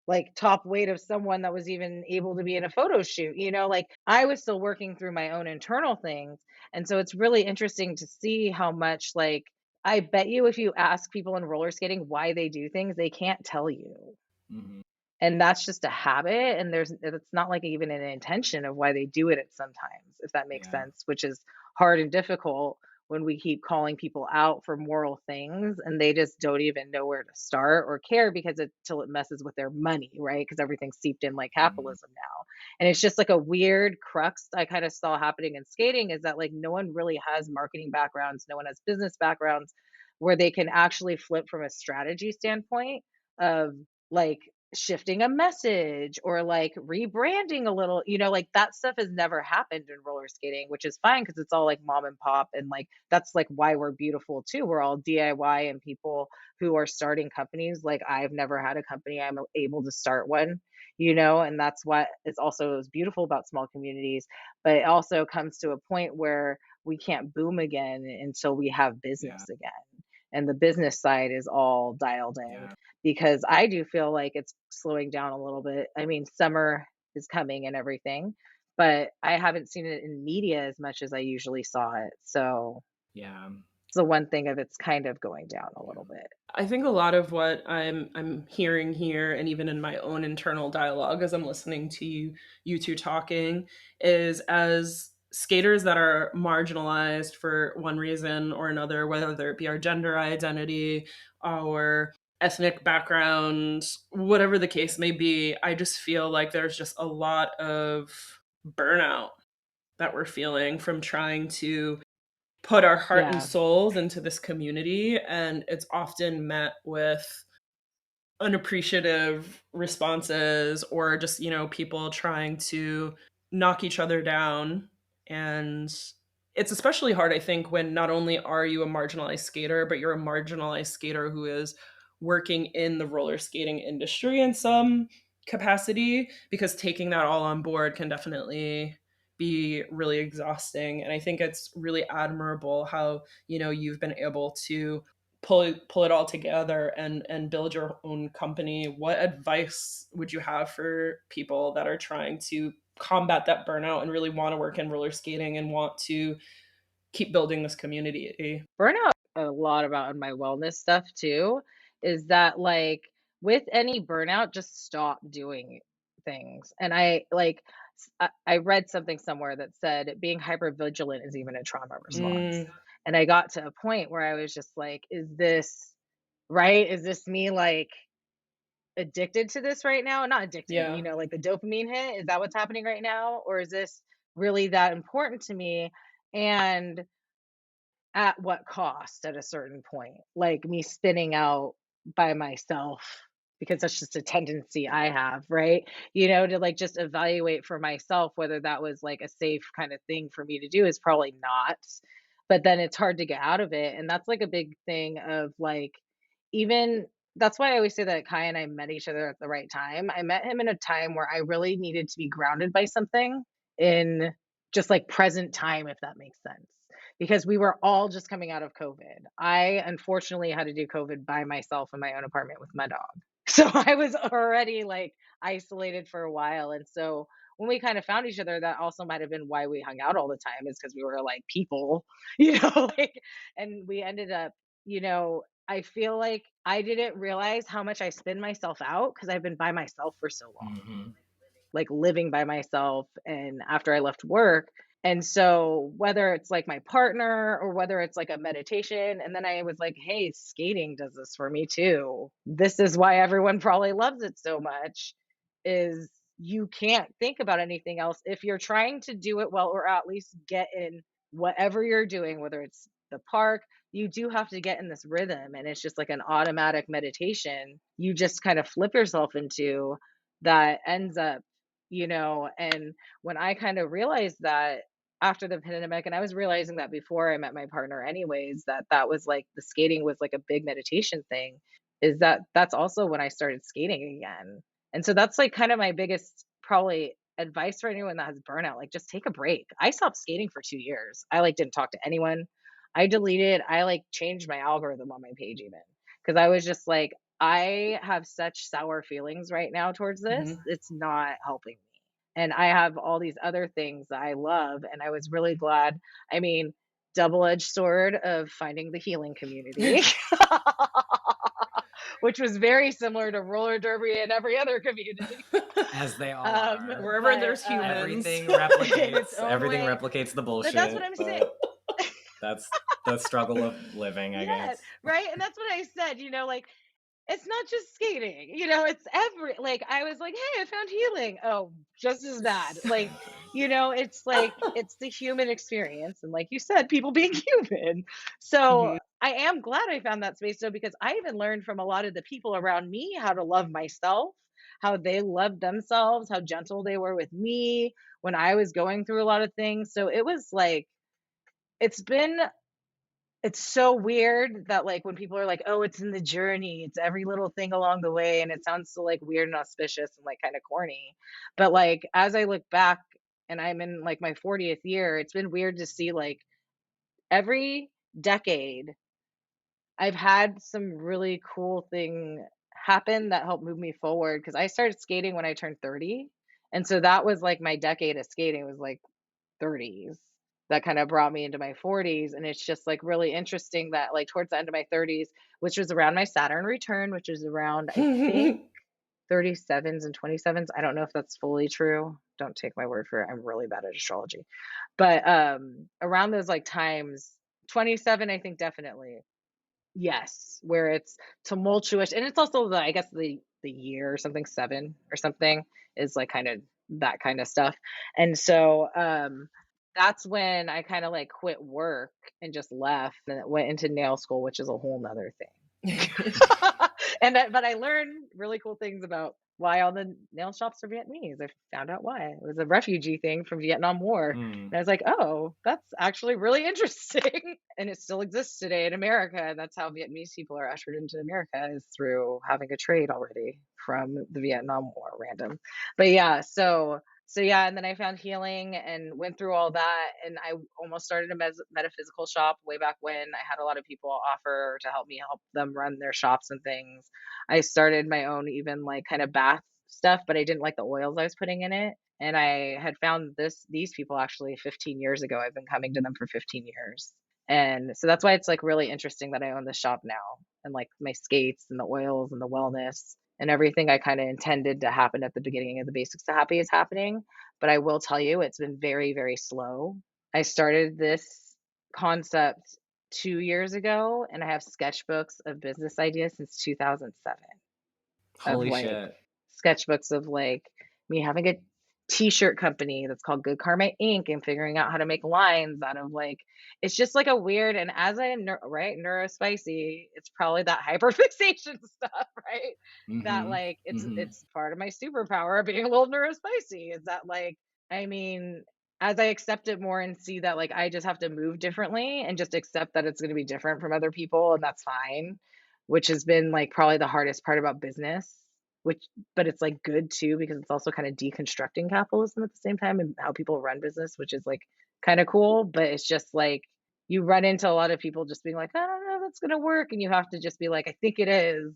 like top weight of someone that was even able to be in a photo shoot, like I was still working through my own internal things. And so it's really interesting to see how much like I bet you if you ask people in roller skating why they do things, they can't tell you. mhm. And that's just a habit, and it's not like even an intention of why they do it at sometimes, if that makes Yeah. sense, which is hard and difficult when we keep calling people out for moral things and they just don't even know where to start or care because it till it messes with their money, right? Because everything's seeped in like Mhm. capitalism now. And it's just like a weird crux I kind of saw happening in skating is that like no one really has marketing backgrounds, no one has business backgrounds where they can actually flip from a strategy standpoint of like shifting a message or like rebranding a little, like that stuff has never happened in roller skating, which is fine because it's all like mom and pop. And like that's like why we're beautiful too. We're all DIY and people who are starting companies. Like I've never had a company, I'm able to start one, and that's what is also is beautiful about small communities. But it also comes to a point where we can't boom again until we have Yeah. business again. And the business side is all dialed in Yeah. because I do feel like it's slowing down a little bit. I mean, summer is coming and everything, but I haven't seen it in media as much as I usually saw it. So Yeah. it's the one thing of it's kind of going down a Yeah. little bit. I think a lot of what I'm hearing here, and even in my own internal dialogue as I'm listening to you two talking, is as skaters that are marginalized for one reason or another, whether it be our gender identity, our ethnic background, whatever the case may be. I just feel like there's just a lot of burnout that we're feeling from trying to put our heart and Yeah. souls into this community, and it's often met with unappreciative responses, or just, people trying to knock each other down. And it's especially hard, I think, when not only are you a marginalized skater, but you're a marginalized skater who is working in the roller skating industry in some capacity, because taking that all on board can definitely be really exhausting. And I think it's really admirable how, you've been able to pull it all together and build your own company. What advice would you have for people that are trying to combat that burnout and really want to work in roller skating and want to keep building this community? Burnout a lot about my wellness stuff too, is that, like, with any burnout, just stop doing things. And I read something somewhere that said being hyper vigilant is even a trauma response. Mm, And I got to a point where I was just like, is this right? Is this me, like, addicted to this right now? Not addicted, but yeah. like the dopamine hit, is that what's happening right now? Or is this really that important to me? And at what cost at a certain point? Like me spinning out by myself, because that's just a tendency I have, right? To like just evaluate for myself whether that was like a safe kind of thing for me to do is probably not. But then it's hard to get out of it. And that's like a big thing of like, even that's why I always say that Kai and I met each other at the right time. I met him in a time where I really needed to be grounded by something in just like present time, if that makes sense, because we were all just coming out of COVID. I unfortunately had to do COVID by myself in my own apartment with my dog. So I was already like isolated for a while. And so when we kind of found each other, that also might have been why we hung out all the time, is because we were like people, like, and we ended up, I feel like I didn't realize how much I spin myself out because I've been by myself for so long, Hmm. like living by myself and after I left work. And so whether it's like my partner or whether it's like a meditation, and then I was like, hey, skating does this for me too. This is why everyone probably loves it so much, is you can't think about anything else if you're trying to do it well, or at least get in whatever you're doing, whether it's the park, you do have to get in this rhythm, and it's just like an automatic meditation you just kind of flip yourself into, that ends up, and when I kind of realized that after the pandemic, and I was realizing that before I met my partner anyways, that that was like the skating was like a big meditation thing, is that that's also when I started skating again. And so that's like kind of my biggest probably advice for anyone that has burnout, like just take a break. I stopped skating for 2 years. I like didn't talk to anyone. I like changed my algorithm on my page even, because I was just like, I have such sour feelings right now towards this. Hmm. It's not helping me. And I have all these other things that I love. And I was really glad. I mean, double-edged sword of finding the healing community, which was very similar to roller derby and every other community. As they all are. Wherever But there's humans. Everything in its replicates. own Everything way. replicates the But that's what bullshit. I'm saying. But that's the struggle of living, I Yeah, guess. right. And that's what I said, like, it's not just skating, it's every, like, I was like, hey, I found healing. Oh, just as bad. Like, it's like it's the human experience. And like you said, people being human. So Hmm. I am glad I found that space though, because I even learned from a lot of the people around me how to love myself, how they loved themselves, how gentle they were with me when I was going through a lot of things. So it was like, it's been it's so weird that, like, when people are like, "Oh, it's in the journey, it's every little thing along the way," and it sounds so, like, weird and auspicious and, like, kinda corny. But, like, as I look back and I'm in, like, my 40th year, it's been weird to see, like, every decade, I've had some really cool thing happen that helped move me forward. Because I started skating when I turned 30, and so that was, like, my decade of skating was, like, 30s. That kind of brought me into my 40s, and it's just like really interesting that like towards the end of my 30s, which was around my Saturn return, which is around I think 37s and 27s. I don't know if that's fully true. Don't take my word for it. I'm really bad at astrology. But around those like times, 27 I think definitely. Yes, where it's tumultuous, and it's also the I guess the year or something, 7 or something is, like, kinda that kinda stuff, and so, that's when I kinda, like, quit work and just left and went into nail school, which is a whole 'nother thing. And that but I learned really cool things about why all the nail shops are Vietnamese. I found out why. It was a refugee thing from Vietnam War. Mm. And I was like, "Oh, that's actually really interesting." And it still exists today in America. And that's how Vietnamese people are ushered into America is through having a trade already from the Vietnam War, random. But yeah, so yeah, and then I found healing and went through all that, and I almost started a metaphysical shop way back when. I had a lot of people offer to help me help them run their shops and things. I started my own even like kind of bath stuff, but I didn't like the oils I was putting in it. And I had found these people actually 15 years ago. I've been coming to them for 15 years. And so that's why it's like really interesting that I own the shop now and like my skates and the oils and the wellness and everything I kind of intended to happen at the beginning of the basics to happy is happening. But I will tell you, it's been very, very slow. I started this concept 2 years ago, and I have sketchbooks of business ideas since 2007 of Holy like shit. sketchbooks of like me having a t-shirt company that's called Good Karma Inc. and figuring out how to make lines out of like it's just like a weird and as I right neurospicy, it's probably that hyperfixation stuff, right? That Mhm. like Mhm. it's part of my superpower being a little neurospicy is that like I mean as I accept it more and see that like I just have to move differently and just accept that it's going to be different from other people and that's fine, which has been like probably the hardest part about business, which but it's like good too because it's also kind of deconstructing capitalism at the same time and how people run business, which is like kind of cool. But it's just like you run into a lot of people just being like, I don't know, that's gonna work, and you have to just be like, I think it is,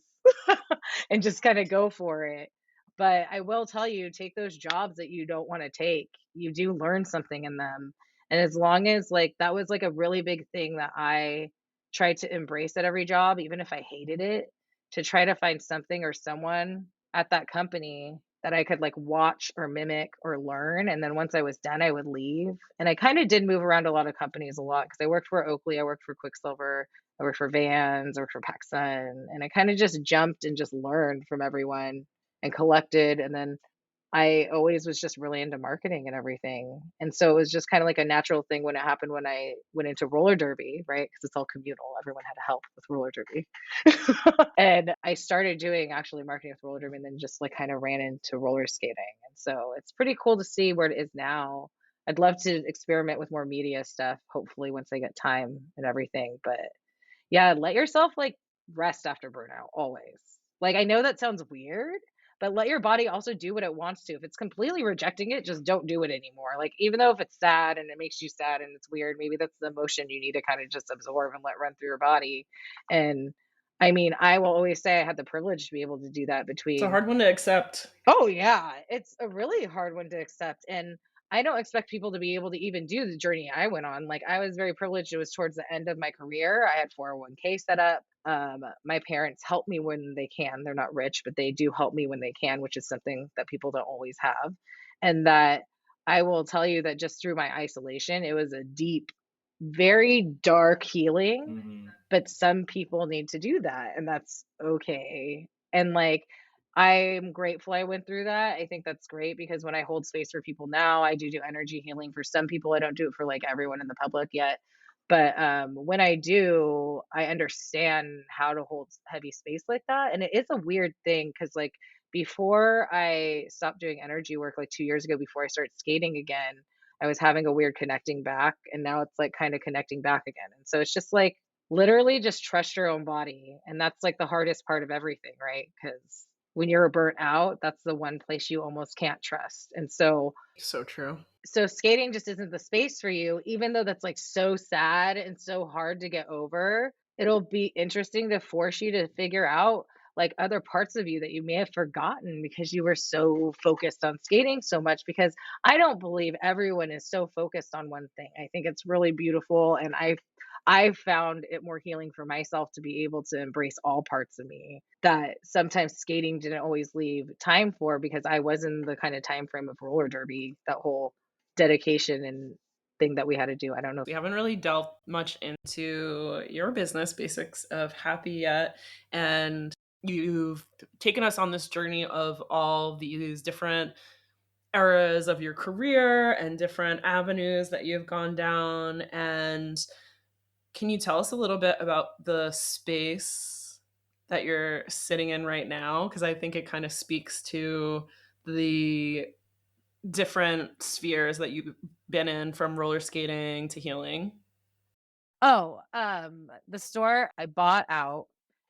and just kind of go for it. But I will tell you, take those jobs that you don't want to take. You do learn something in them. And as long as like that was like a really big thing that I tried to embrace at every job, even if I hated it, to try to find something or someone at that company that I could like watch or mimic or learn. And then once I was done, I would leave. And I kind of did move around a lot of companies a lot because I worked for Oakley, I worked for Quicksilver, I worked for Vans, I worked for PacSun, and I kind of just jumped and just learned from everyone and collected. And then I always was just really into marketing and everything. And so it was just kind of like a natural thing when it happened when I went into roller derby, right? Because it's all communal. Everyone had to help with roller derby. And I started doing actually marketing with roller derby and then just like kind of ran into roller skating. And so it's pretty cool to see where it is now. I'd love to experiment with more media stuff, hopefully, once I get time and everything. But yeah, let yourself, like, rest after burnout, always. Like, I know that sounds weird, but let your body also do what it wants to. If it's completely rejecting it, just don't do it anymore. Like, even though if it's sad and it makes you sad and it's weird, maybe that's the emotion you need to kinda just absorb and let run through your body. And, I mean, I will always say I had the privilege to be able to do that It's a between hard one to accept. Oh, yeah, it's a really hard one to accept, and I don't expect people to be able to even do the journey I went on. Like, I was very privileged, it was towards the end of my career, I had 401k set up, my parents help me when they can, they're not rich, but they do help me when they can, which is something that people don't always have, and that I will tell you that just through my isolation, it was a deep, very dark healing, Mhm. but some people need to do that, and that's okay, and, like, I'm grateful I went through that. I think that's great because when I hold space for people now, I do energy healing for some people. I don't do it for like everyone in the public yet. But when I do, I understand how to hold heavy space like that. And it is a weird thing because, like, before I stopped doing energy work, like 2 years ago, before I started skating again, I was having a weird connecting back. And now it's like kind of connecting back again. And so it's just like literally just trust your own body. And that's like the hardest part of everything, right? Because when you're burnt out, that's the one place you almost can't trust. And So true. so skating just isn't the space for you, even though that's like so sad and so hard to get over. It'll be interesting to force you to figure out like other parts of you that you may have forgotten because you were so focused on skating so much. Because I don't believe everyone is so focused on one thing. I think it's really beautiful. And I've found it more healing for myself to be able to embrace all parts of me that sometimes skating didn't always leave time for because I was in the kind of time frame of roller derby, that whole dedication and thing that we had to do. I don't know if We haven't really delved much into your business basics of Happy yet, and you've taken us on this journey of all these different eras of your career and different avenues that you've gone down. And can you tell us a little bit about the space that you're sitting in right now? Because I think it kind of speaks to the different spheres that you've been in, from roller skating to healing. Oh, the store I bought out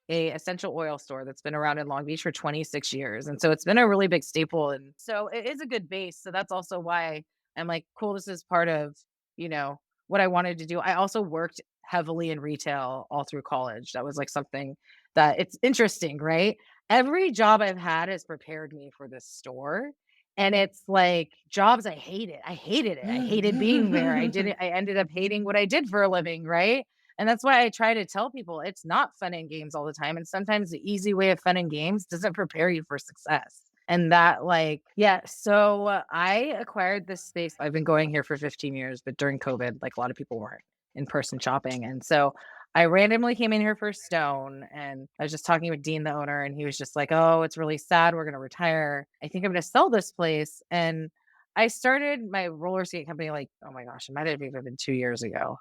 a essential oil store that's been around in Long Beach for 26 years. And so it's been a really big staple. And so it is a good base. So that's also why I'm like, cool, this is part of, you know, what I wanted to do. I also worked heavily in retail all through college. That was like something that it's interesting, right? Every job I've had has prepared me for this store. And it's like jobs I hated. I hated it. I hated being there. I ended up hating what I did for a living, right? And that's why I try to tell people it's not fun and games all the time. And sometimes the easy way of fun and games doesn't prepare you for success. And that, like, yeah. So I acquired this space. I've been going here for 15 years, but during COVID, like a lot of people weren't in person shopping. And so I randomly came in here for Stone, and I was just talking with Dean, the owner, and he was just like, "Oh, it's really sad. We're going to retire. I think I'm going to sell this place." And I started my roller skate company like, oh my gosh, it might have even been 2 years ago.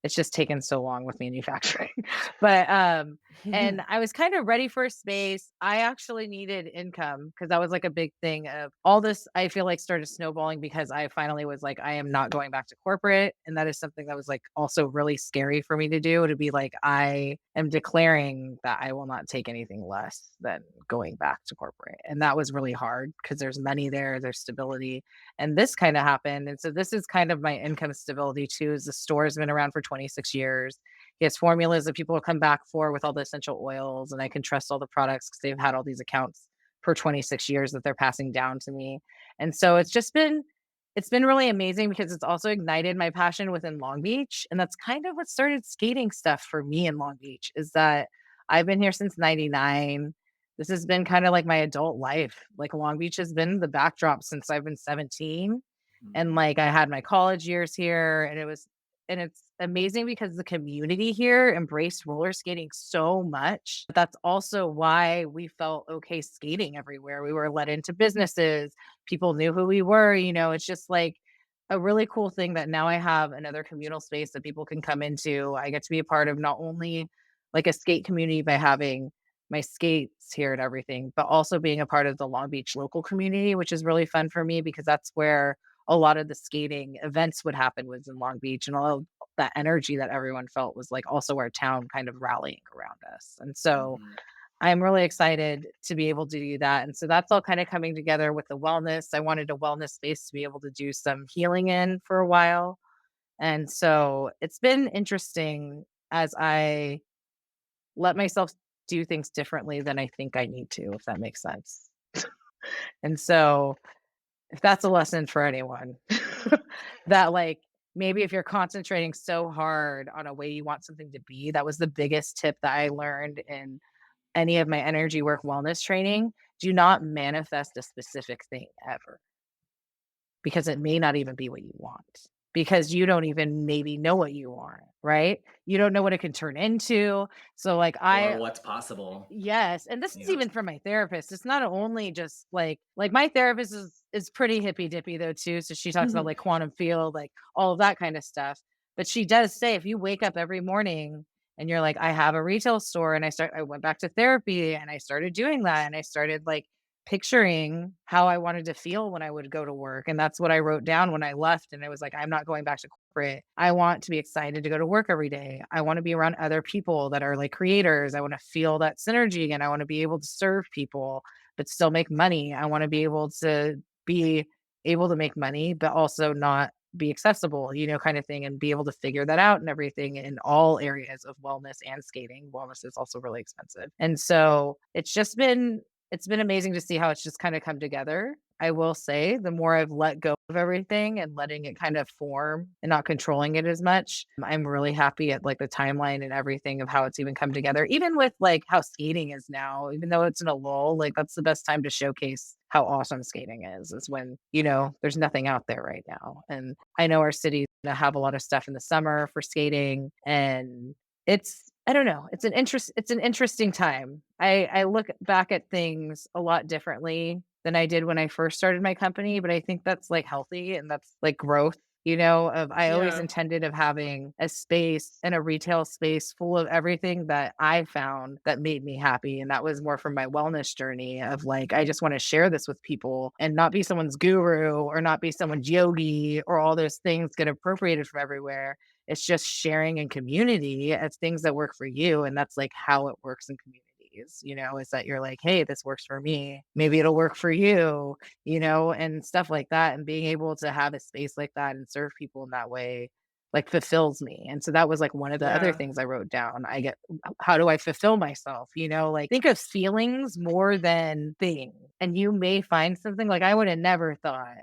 It's just taken so long with manufacturing. But, and I was kind of ready for a space. I actually needed income because that was like a big thing of all this. I feel like started snowballing because I finally was like, I am not going back to corporate. And that is something that was like also really scary for me to do, to be like, I am declaring that I will not take anything less than going back to corporate. And that was really hard because there's money there, there's stability, and this kind of happened. And so this is kind of my income stability too, is the store has been around for 26 years. He has formulas that people will come back for with all the essential oils, and I can trust all the products because they've had all these accounts for 26 years that they're passing down to me. And so it's been really amazing because it's also ignited my passion within Long Beach. And that's kind of what started skating stuff for me in Long Beach, is that I've been here since 99. This has been kind of like my adult life. Like Long Beach has been the backdrop since I've been 17. And Mhm. like I had my college years here, and it's amazing because the community here embraced roller skating so much. That's also why we felt okay skating everywhere. We were let into businesses, people knew who we were, it's just like a really cool thing that now I have another communal space that people can come into. I get to be a part of not only like a skate community by having my skates here and everything, but also being a part of the Long Beach local community, which is really fun for me because that's where a lot of the skating events would happen, was in Long Beach, and all of that energy that everyone felt was like also our town kind of rallying around us. And so Mhm. I'm really excited to be able to do that. And so that's all kind of coming together with the wellness. I wanted a wellness space to be able to do some healing in for a while. And so it's been interesting as I let myself do things differently than I think I need to, if that makes sense. And so if that's a lesson for anyone, that like maybe if you're concentrating so hard on a way you want something to be, that was the biggest tip that I learned in any of my energy work wellness training. Do not manifest a specific thing ever, because it may not even be what you want, because you don't even maybe know what you want, right? You don't know what it can turn into. So like Or I what's possible. Yes, and this is Yeah. even from my therapist. It's not only just like my therapist is pretty hippy dippy though too. So she talks about like quantum field, like all of that kind of stuff. But she does say if you wake up every morning and you're like, I have a retail store, and I went back to therapy and I started doing that, and I started like picturing how I wanted to feel when I would go to work. And that's what I wrote down when I left. And it was like, I'm not going back to corporate. I want to be excited to go to work every day. I want to be around other people that are like creators. I want to feel that synergy again. I want to be able to serve people, but still make money. I want to be able to make money, but also not be accessible, kind of thing, and be able to figure that out and everything in all areas of wellness and skating. Wellness is also really expensive. And so it's been amazing to see how it's just kind of come together. I will say the more I've let go of everything and letting it kind of form and not controlling it as much, I'm really happy at like the timeline and everything of how it's even come together. Even with like how skating is now, even though it's in a lull, like that's the best time to showcase how awesome skating is when, there's nothing out there right now. And I know our city's gonna have a lot of stuff in the summer for skating, and I don't know, it's an interesting time. I look back at things a lot differently than I did when I first started my company, but I think that's like healthy and that's like growth, of I always Yeah. intended of having a space and a retail space full of everything that I found that made me happy. And that was more from my wellness journey of like, I just want to share this with people and not be someone's guru or not be someone's yogi or all those things get appropriated from everywhere. It's just sharing in community as things that work for you. And that's like how it works in communities, is that you're like, hey, this works for me. Maybe it'll work for you, and stuff like that. And being able to have a space like that and serve people in that way, like fulfills me. And so that was like one of the other Yeah. things I wrote down. How do I fulfill myself? Like think of feelings more than things. And you may find something like I would have never thought,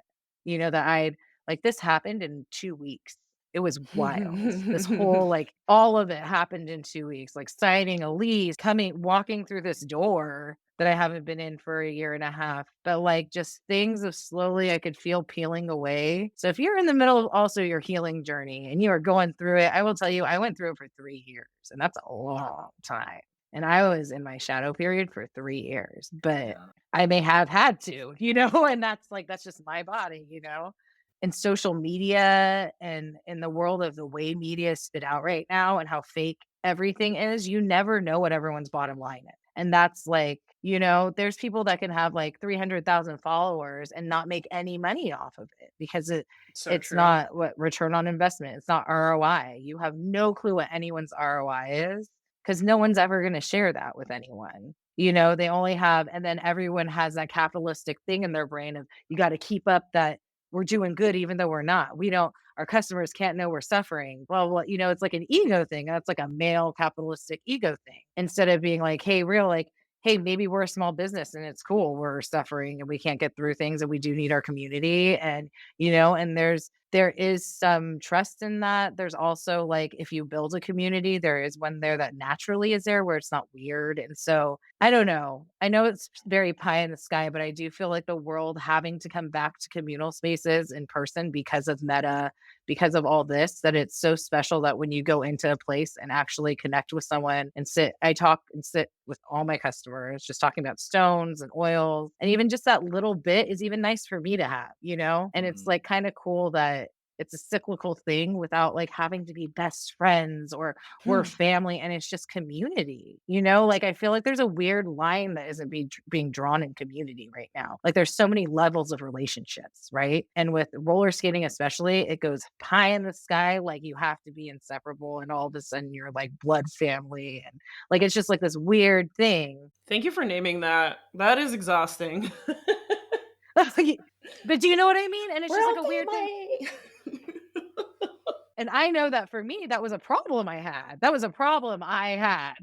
that like this happened in 2 weeks. It was wild. This whole like all of it happened in 2 weeks, like signing a lease, walking through this door that I haven't been in for a year and a half, but like just things of slowly I could feel peeling away. So if you're in the middle of also your healing journey and you are going through it, I will tell you, I went through it for 3 years, and that's a long time. And I was in my shadow period for 3 years, but Yeah. I may have had to, and that's just my body. In social media and in the world of the way media is spit out right now and how fake everything is, you never know what everyone's bottom line is. And that's like, there's people that can have like 300,000 followers and not make any money off of it because So it's true. not what return on investment. It's not ROI. You have no clue what anyone's ROI is because no one's ever going to share that with anyone. They only have, and then everyone has that capitalistic thing in their brain of you got to keep up that we're doing good even though we're not. We don't Our customers can't know we're suffering. Well, it's like an ego thing. That's like a male capitalistic ego thing. Instead of being like, hey, real like, hey, maybe we're a small business and it's cool. We're suffering and we can't get through things and we do need our community. And there is some trust in that. There's also like if you build a community, there is one there that naturally is there where it's not weird. And so I don't know. I know it's very pie in the sky, but I do feel like the world having to come back to communal spaces in person because of Meta, because of all this, that it's so special that when you go into a place and actually connect with someone and I talk and sit with all my customers, just talking about stones and oils. And even just that little bit is even nice for me to have. And it's Mhm. like kind of cool that it's a cyclical thing without like having to be best friends or we're family, and it's just community. Like I feel like there's a weird line that isn't being drawn in community right now. Like there's so many levels of relationships, right? And with roller skating especially, it goes pie in the sky, like you have to be inseparable and all of a sudden you're like blood family, and like it's just like this weird thing. Thank you for naming that. That is exhausting. But do you know what I mean? And it's We're just like all a weird thing. family. And I know that for me, that was a problem I had. That was a problem I had,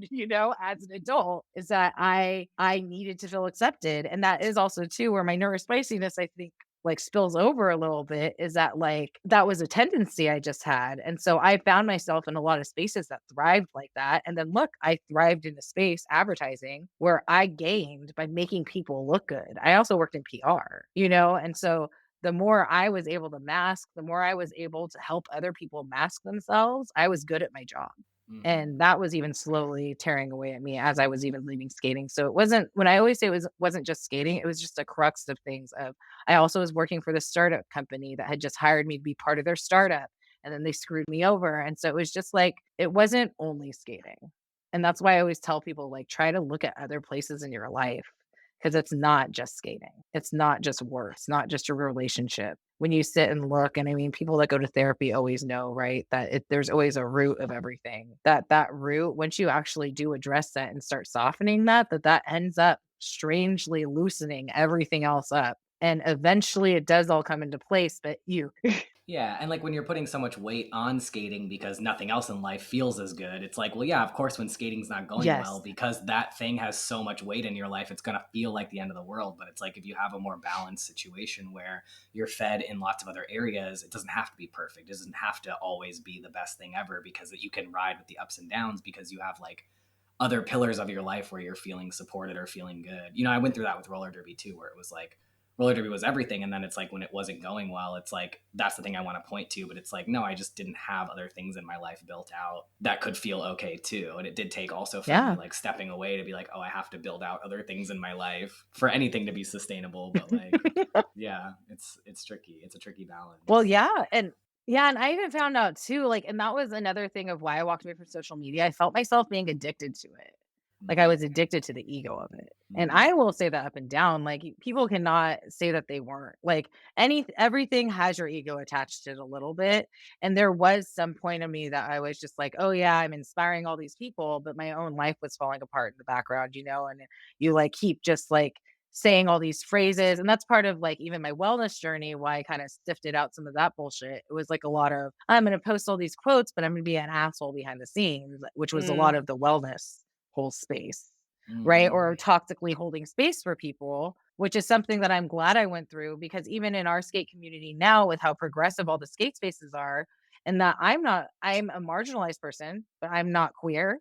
as an adult, is that I needed to feel accepted. And that is also too where my neurospiciness, I think, like spills over a little bit, is that like that was a tendency I just had. And so I found myself in a lot of spaces that thrived like that. And then look, I thrived in a space, advertising, where I gained by making people look good. I also worked in PR, and so the more I was able to mask, the more I was able to help other people mask themselves, I was good at my job. Mhm. And that was even slowly tearing away at me as I was even leaving skating. So it wasn't, when I always say wasn't just skating, it was just a crux of things of I also was working for this startup company that had just hired me to be part of their startup. And then they screwed me over. And so it was just like it wasn't only skating. And that's why I always tell people like try to look at other places in your life because it's not just skating. It's not just work. It's not just your relationship. When you sit and look, and I mean, people that go to therapy always know, right, that there's always a root of everything. That root, once you actually do address that and start softening that ends up strangely loosening everything else up. And eventually it does all come into place, but you Yeah, and like when you're putting so much weight on skating because nothing else in life feels as good, it's like, well, yeah, of course, when skating's not going well, Yes. because that thing has so much weight in your life, it's going to feel like the end of the world. But it's like if you have a more balanced situation where you're fed in lots of other areas, it doesn't have to be perfect. It doesn't have to always be the best thing ever, because you can ride with the ups and downs because you have like other pillars of your life where you're feeling supported or feeling good. You know, I went through that with roller derby too, where it was like roller derby was everything. And then it's like when it wasn't going well, it's like, that's the thing I want to point to. But it's like, no, I just didn't have other things in my life built out that could feel okay too. And it did take also for me Yeah. like stepping away to be like, oh, I have to build out other things in my life for anything to be sustainable. But like, yeah, it's tricky. It's a tricky Well, balance. yeah, and I even found out too, like, and that was another thing of why I walked away from social media. I felt myself being addicted to it. Like, I Mm-hmm. was addicted to the ego of it. And Mm-hmm. I will say that up and down, like, people cannot say that they weren't. Like, everything has your ego attached to it a little bit. And there was some point of me that I was just like, "Oh, yeah, I'm inspiring all these people," but my own life was falling apart in the background, and you, like, keep just, like, saying all these phrases, and that's part of, like, even my wellness journey, why I kinda sifted out some of that bullshit. It was, like, a lot of, "I'm gonna post all these quotes, but I'm gonna be an asshole behind the scenes," which was a lot Mm, of the wellness whole space, right? Mm-hmm. Or toxically holding space for people, which is something that I'm glad I went through, because even in our skate community now, with how progressive all the skate spaces are, and that I'm a marginalized person, but I'm not queer.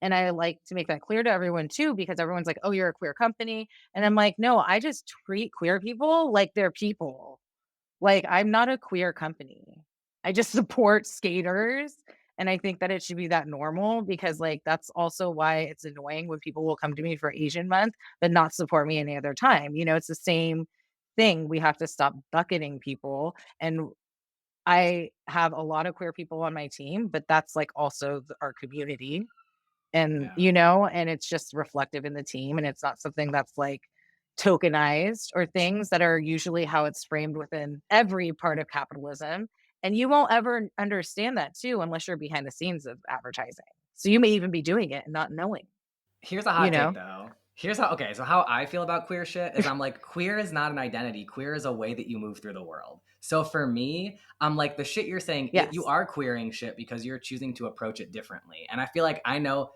And I like to make that clear to everyone too, because everyone's like, "Oh, you're a queer company." And I'm like, "No, I just treat queer people like they're people. Like, I'm not a queer company. I just support skaters." And I think that it should be that normal, because, like, that's also why it's annoying when people will come to me for Asian month, but not support me any other time. It's the same thing. We have to stop bucketing people. And I have a lot of queer people on my team, but that's like also our community. And, Yeah. and it's just reflective in the team, and it's not something that's like tokenized, or things that are usually how it's framed within every part of capitalism. And you won't ever understand that too unless you're behind the scenes of advertising. So you may even be doing it and not knowing, Here's a you hot take know? though. Here's how okay, so how I feel about queer shit is I'm like, queer is not an identity. Queer is a way that you move through the world. So for me, I'm like, the shit you're saying, you Yes. are queering shit because you're choosing to approach it differently. And I feel like I know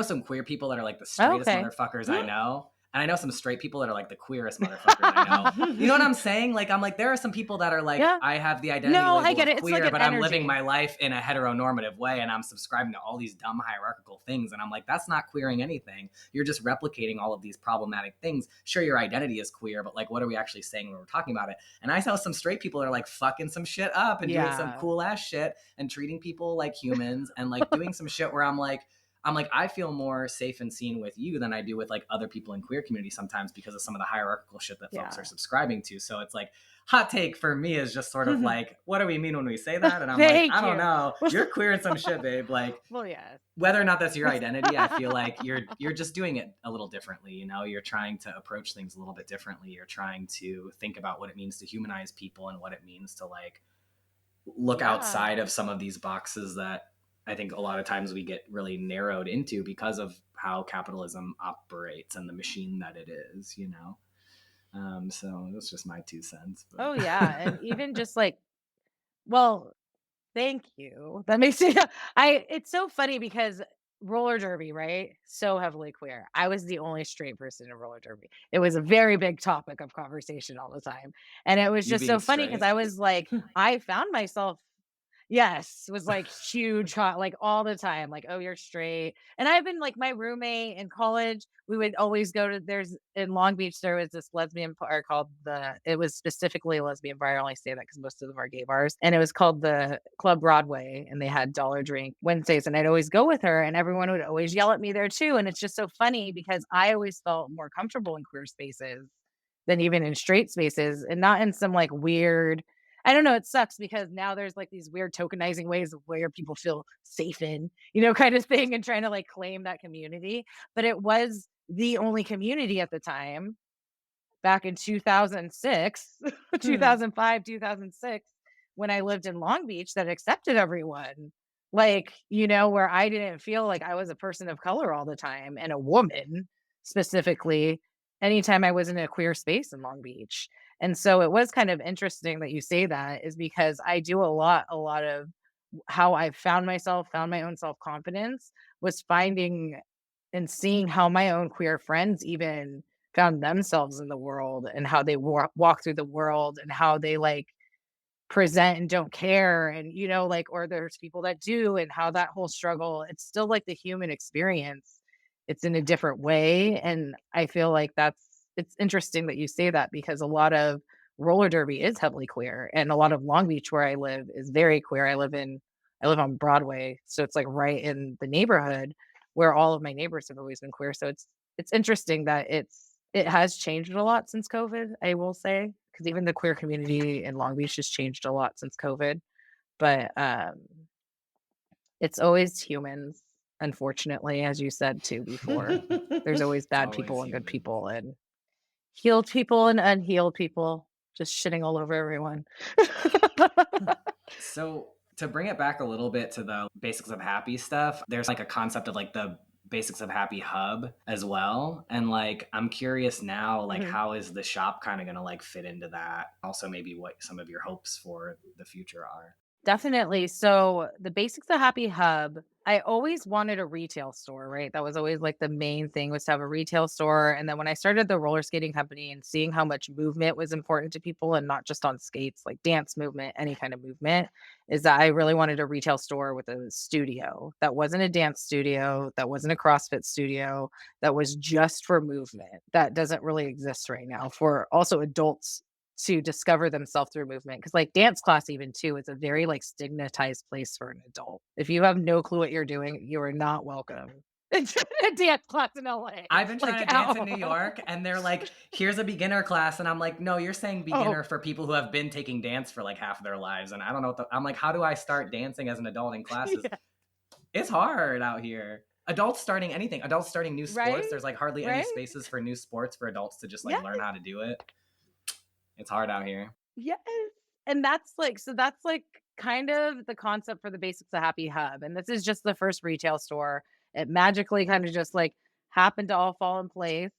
some queer people that are like the straightest Okay. motherfuckers I know. And I know some straight people that are like the queerest motherfuckers I know. You know what I'm saying? Like, I'm like, there are some people that are like, Yeah. I have the identity No, I label get of it. It's like queer, an but I'm living energy. my life in a heteronormative way and I'm subscribing to all these dumb hierarchical things. And I'm like, that's not queering anything. You're just replicating all of these problematic things. Sure, your identity is queer, but like, what are we actually saying when we're talking about it? And I know some straight people are like fucking some shit up and doing some Yeah. cool ass shit and treating people like humans and like doing some shit where I'm like, I feel more safe and seen with you than I do with like other people in queer community sometimes because of some of the hierarchical shit that folks are Yeah. subscribing to. So it's like, hot take for me is just sort of like, what do we mean when we say that? And I'm like, Thank I don't you. know. You're queer in some shit, babe. Like, Well, yes. whether or not that's your identity, I feel like you're just doing it a little differently. You're trying to approach things a little bit differently. You're trying to think about what it means to humanize people and what it means to like look Yeah. outside of some of these boxes that I think a lot of times we get really narrowed into because of how capitalism operates and the machine that it is. So that's just my 2 cents. Oh, But yeah. And even just like, well, thank you. That makes me I it's so funny because roller derby, right? So heavily queer. I was the only straight person in roller derby. It was a very big topic of conversation all the time. And it was you just so being funny because straight, I was like, I found myself. Yes, was like huge hot, like all the time, like, "Oh, you're straight." And I've been like, my roommate in college, we would always go to there's in Long Beach, there was this lesbian bar called it was specifically a lesbian bar. I only say that because most of them are gay bars. And it was called the Club Broadway, and they had dollar drink Wednesdays. And I'd always go with her, and everyone would always yell at me there too. And it's just so funny because I always felt more comfortable in queer spaces than even in straight spaces, and not in some like weird, I don't know, it sucks because now there's like these weird tokenizing ways of where people feel safe in, kind of thing, and trying to like claim that community. But it was the only community at the time back in 2006, hmm. 2005, 2006, when I lived in Long Beach, that accepted everyone. Like, where I didn't feel like I was a person of color all the time and a woman specifically. anytime I was in a queer space in Long Beach. And so it was kind of interesting that you say that, is because I do a lot of how I found myself, found my own self-confidence, was finding and seeing how my own queer friends even found themselves in the world, and how they walk through the world, and how they like present and don't care, and like, or there's people that do, and how that whole struggle, it's still like the human experience, it's in a different way. And I feel like it's interesting that you say that, because a lot of roller derby is heavily queer, and a lot of Long Beach where I live is very queer. I live on Broadway, so it's like right in the neighborhood where all of my neighbors have always been queer. So it's interesting that it has changed a lot since COVID, I will say, because even the queer community in Long Beach has changed a lot since COVID. But it's always humans, unfortunately, as you said too before. There's always It's bad always people and good humans. people, and healed people and unhealed people, just shitting all over everyone. So to bring it back a little bit to the basics of happy stuff, there's like a concept of like the basics of happy hub as well. And like I'm curious now, like Mhm. how is the shop kind of gonna like fit into that? Also maybe what some of your hopes for the future are. Definitely. So the Basics of Happy Hub, I always wanted a retail store, right? That was always like the main thing, was to have a retail store. And then when I started the roller skating company and seeing how much movement was important to people, and not just on skates, like dance movement, any kind of movement, is that I really wanted a retail store with a studio that wasn't a dance studio, that wasn't a CrossFit studio, that was just for movement. That doesn't really exist right now for also adults to discover themselves through movement, because like dance class even too is a very like stigmatized place for an adult. If you have no clue what you're doing, you are not welcome into a dance class in LA. I've been Like, trying to dance in ow. New York and they're like, here's a beginner class. And I'm like, no, you're saying Oh, beginner for people who have been taking dance for like half their lives. And I don't know I'm like, how do I start dancing as an adult in classes? yeah. It's hard out here. Adults starting anything, adults starting new sports. Right, There's like hardly any right. spaces for new sports for adults to just like Yes, learn how to do it. It's hard out here. yes. And that's like kind of the concept for the Basics of Happy Hub. And this is just the first retail store. It magically kind of just like happened to all fall in place.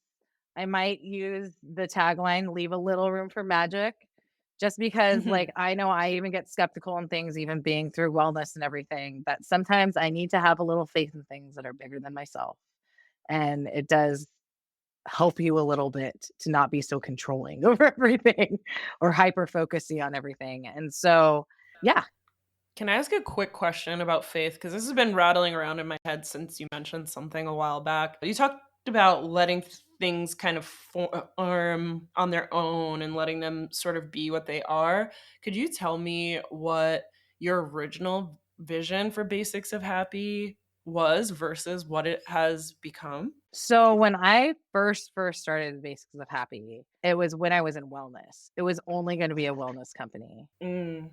I might use the tagline, "Leave a little room for magic," just because, like, I know I even get skeptical on things, even being through wellness and everything, that sometimes I need to have a little faith in things that are bigger than myself. And it does help you a little bit to not be so controlling over everything, or hyper focusy on everything. And so, yeah. Can I ask a quick question about faith? Because this has been rattling around in my head since you mentioned something a while back. You talked about letting things kind of form on their own and letting them sort of be what they are. Could you tell me what your original vision for Basics of Happy was versus what it has become? So when I first started the Basics of Happy, it was when I was in wellness. It was only going to be a wellness company. Mm.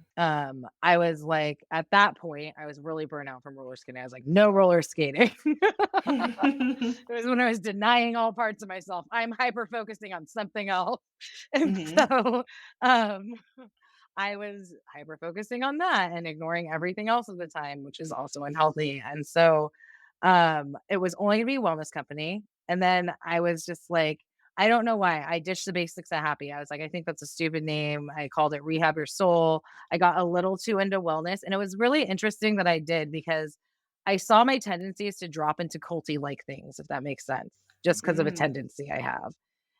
I was like, at that point, I was really burnt out from roller skating. I was like, no roller skating. It was when I was denying all parts of myself. I'm hyper focusing on something else. And Mhm. so I was hyper focusing on that and ignoring everything else at the time, which is also unhealthy. And so it was only gonna be a wellness company. And then I was just like, I don't know why. I ditched the Basics of Happy. I was like, I think that's a stupid name. I called it Rehab Your Soul. I got a little too into wellness. And it was really interesting that I did, because I saw my tendencies to drop into culty like things, if that makes sense, just because of a Mm. tendency I have.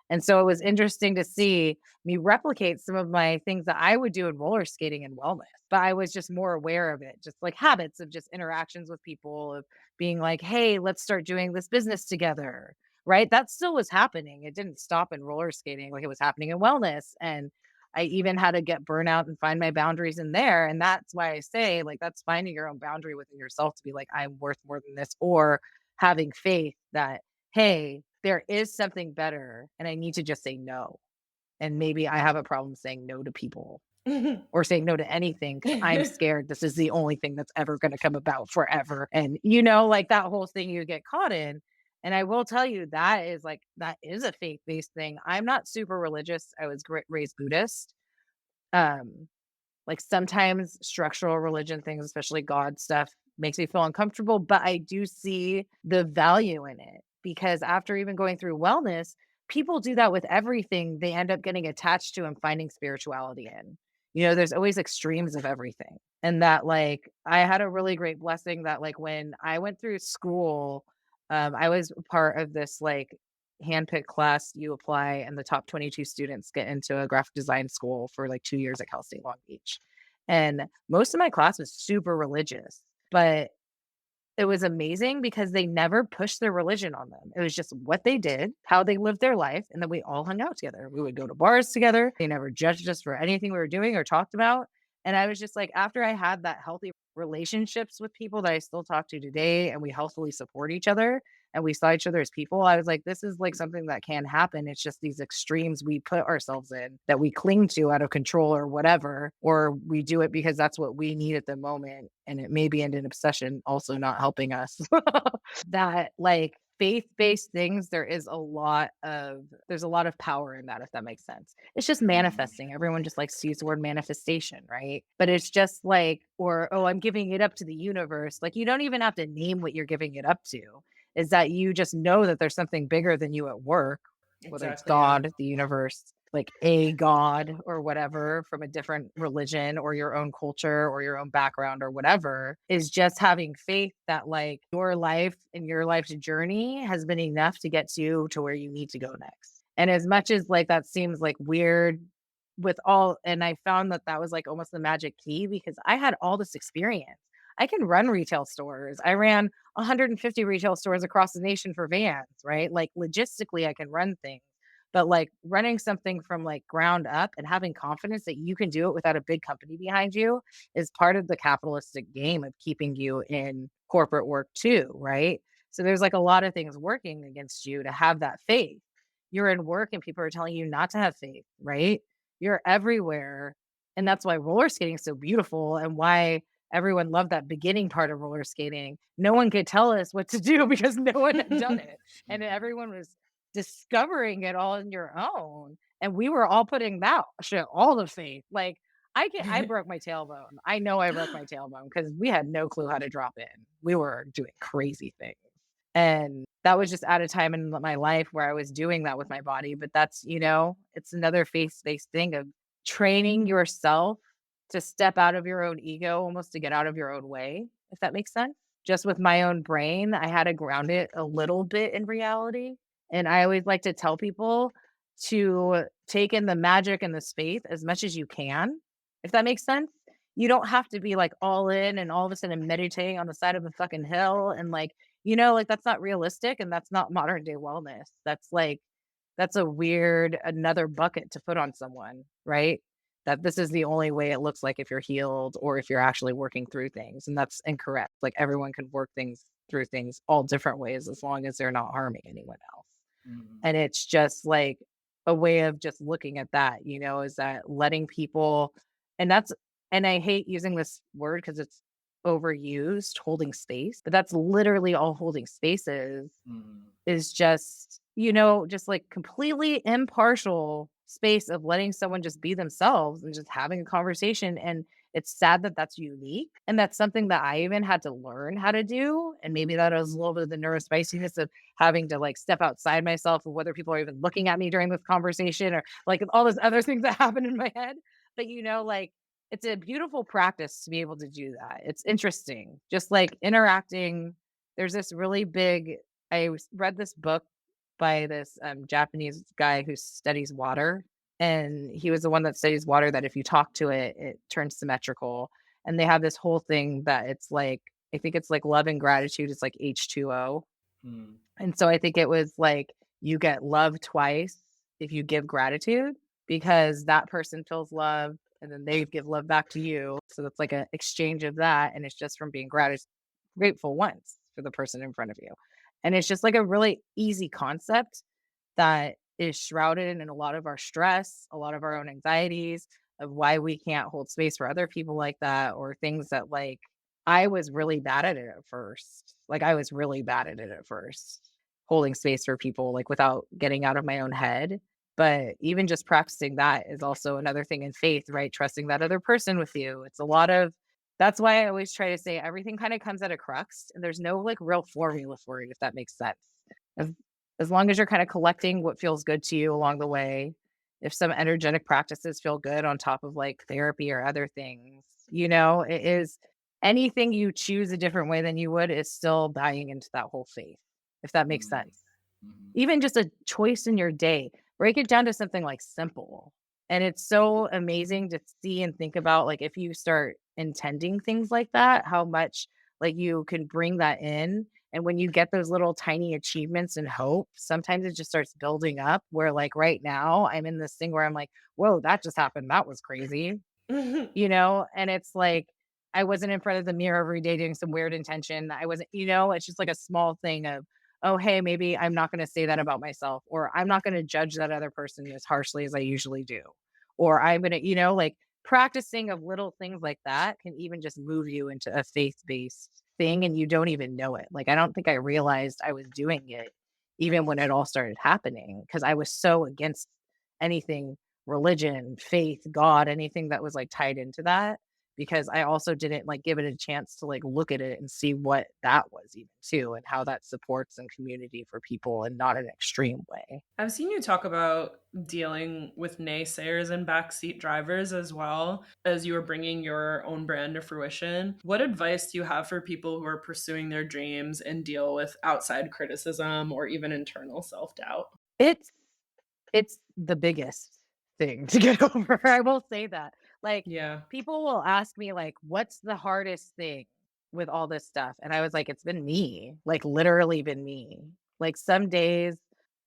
And so it was interesting to see me replicate some of my things that I would do in roller skating and wellness, but I was just more aware of it, just like habits of just interactions with people, of being like, hey, let's start doing this business together. Right. That still was happening. It didn't stop in roller skating, like it was happening in wellness. And I even had to get burnout and find my boundaries in there. And that's why I say, like, that's finding your own boundary within yourself to be like, I'm worth more than this, or having faith that, hey, there is something better and I need to just say no. And maybe I have a problem saying no to people, or saying no to anything, because I'm scared this is the only thing that's ever going to come about forever. And, like that whole thing you get caught in. And I will tell you, that is a faith based thing. I'm not super religious. I was raised Buddhist. Um, like sometimes structural religion things, especially God stuff, makes me feel uncomfortable, but I do see the value in it, because after even going through wellness, people do that with everything they end up getting attached to and finding spirituality in. There's always extremes of everything. And that, like, I had a really great blessing that, like, when I went through school, I was part of this, like, handpicked class. You apply, and the top 22 students get into a graphic design school for like 2 years at Cal State Long Beach. And most of my class was super religious, but it was amazing because they never pushed their religion on them. It was just what they did, how they lived their life, and then we all hung out together. We would go to bars together. They never judged us for anything we were doing or talked about. And I was just like, after I had that healthy relationships with people that I still talk to today, and we healthily support each other and we saw each other as people, I was like, this is like something that can happen. It's just these extremes we put ourselves in that we cling to out of control or whatever, or we do it because that's what we need at the moment. And it may be an obsession also not helping us. That, like, faith-based things, there's a lot of power in that, if that makes sense. It's just Mhm. manifesting. Everyone just likes to use the word manifestation, right? But it's just like, or, oh, I'm giving it up to the universe. Like, you don't even have to name what you're giving it up to. Is that you just know that there's something bigger than you at work, whether it's Exactly. Yeah. God, the universe, like a God or whatever from a different religion or your own culture or your own background or whatever, is just having faith that, like, your life and your life's journey has been enough to get you to where you need to go next. And as much as, like, that seems like weird with all, and I found that that was like almost the magic key because I had all this experience. I can run retail stores. I ran 150 retail stores across the nation for Vans, right? Like, logistically, I can run things. But, like, running something from, like, ground up and having confidence that you can do it without a big company behind you is part of the capitalistic game of keeping you in corporate work too, right? So there's, like, a lot of things working against you to have that faith. You're in work and people are telling you not to have faith, right? You're everywhere. And that's why roller skating is so beautiful and why everyone loved that beginning part of roller skating. No one could tell us what to do because no one had done it. And everyone was discovering it all on your own. And we were all putting that shit, all the faith. Like, I broke my tailbone. I know I broke my tailbone because we had no clue how to drop in. We were doing crazy things. And that was just at a time in my life where I was doing that with my body. But that's, it's another faith-based thing of training yourself to step out of your own ego, almost to get out of your own way, if that makes sense. Just with my own brain, I had to ground it a little bit in reality. And I always like to tell people to take in the magic and the space as much as you can, if that makes sense. You don't have to be like all in and all of a sudden meditating on the side of a fucking hill and, like, like, that's not realistic and that's not modern day wellness. That's a weird another bucket to put on someone, right? That this is the only way it looks like if you're healed or if you're actually working through things. And that's incorrect. Like, everyone can work things through things all different ways as long as they're not harming anyone else. Mhm. And it's just like a way of just looking at that, is that letting people, and that's, and I hate using this word because it's overused, holding space, but that's literally all holding space Mhm. is just, just like completely impartial space of letting someone just be themselves and just having a conversation. And it's sad that that's unique. And that's something that I even had to learn how to do. And maybe that was a little bit of the neurospiciness of having to, like, step outside myself of whether people are even looking at me during this conversation or like all those other things that happen in my head. But, like, it's a beautiful practice to be able to do that. It's interesting, just like interacting. There's this really big, read this book by this Japanese guy who studies water. And he was the one that studies water that if you talk to it, it turns symmetrical. And they have this whole thing that it's like, I think it's like love and gratitude. It's like H2O. Mhm. And so I think it was like you get love twice if you give gratitude because that person feels love and then they give love back to you. So it's like an exchange of that. And it's just from being grateful once for the person in front of you. And it's just like a really easy concept that is shrouded in a lot of our stress, a lot of our own anxieties of why we can't hold space for other people like that, or things that, like, I was really bad at it at first. Like, I was really bad at it at first, holding space for people, like, without getting out of my own head. But even just practicing that is also another thing in faith, right? Trusting that other person with you. It's a lot of, that's why I always try to say everything kind of comes at a crux and there's no, like, real formula for it, if that makes sense. Of As long as you're kind of collecting what feels good to you along the way, if some energetic practices feel good on top of like therapy or other things, it is anything you choose a different way than you would is still buying into that whole faith, if that makes Mm. sense. Mhm. Even just a choice in your day, break it down to something like simple. And it's so amazing to see and think about like if you start intending things like that, how much like you can bring that in. And when you get those little tiny achievements and hope, sometimes it just starts building up where like right now I'm in this thing where I'm like, whoa, that just happened. That was crazy, and it's like I wasn't in front of the mirror every day doing some weird intention. I wasn't, it's just like a small thing of, oh, hey, maybe I'm not going to say that about myself, or I'm not going to judge that other person as harshly as I usually do. Or I'm going to, like practicing of little things like that can even just move you into a faith based thing and you don't even know it. Like, I don't think I realized I was doing it even when it all started happening because I was so against anything religion, faith, God, anything that was like tied into that because I also didn't like give it a chance to like look at it and see what that was even too and how that supports and community for people and not an extreme way. I've seen you talk about dealing with naysayers and backseat drivers as well as you were bringing your own brand to fruition. What advice do you have for people who are pursuing their dreams and deal with outside criticism or even internal self doubt? It's It's the biggest thing to get over, I will say that. Like, Yeah. people will ask me, like, "What's the hardest thing with all this stuff?" And I was like, "It's been me, like, literally been me." Like, some days,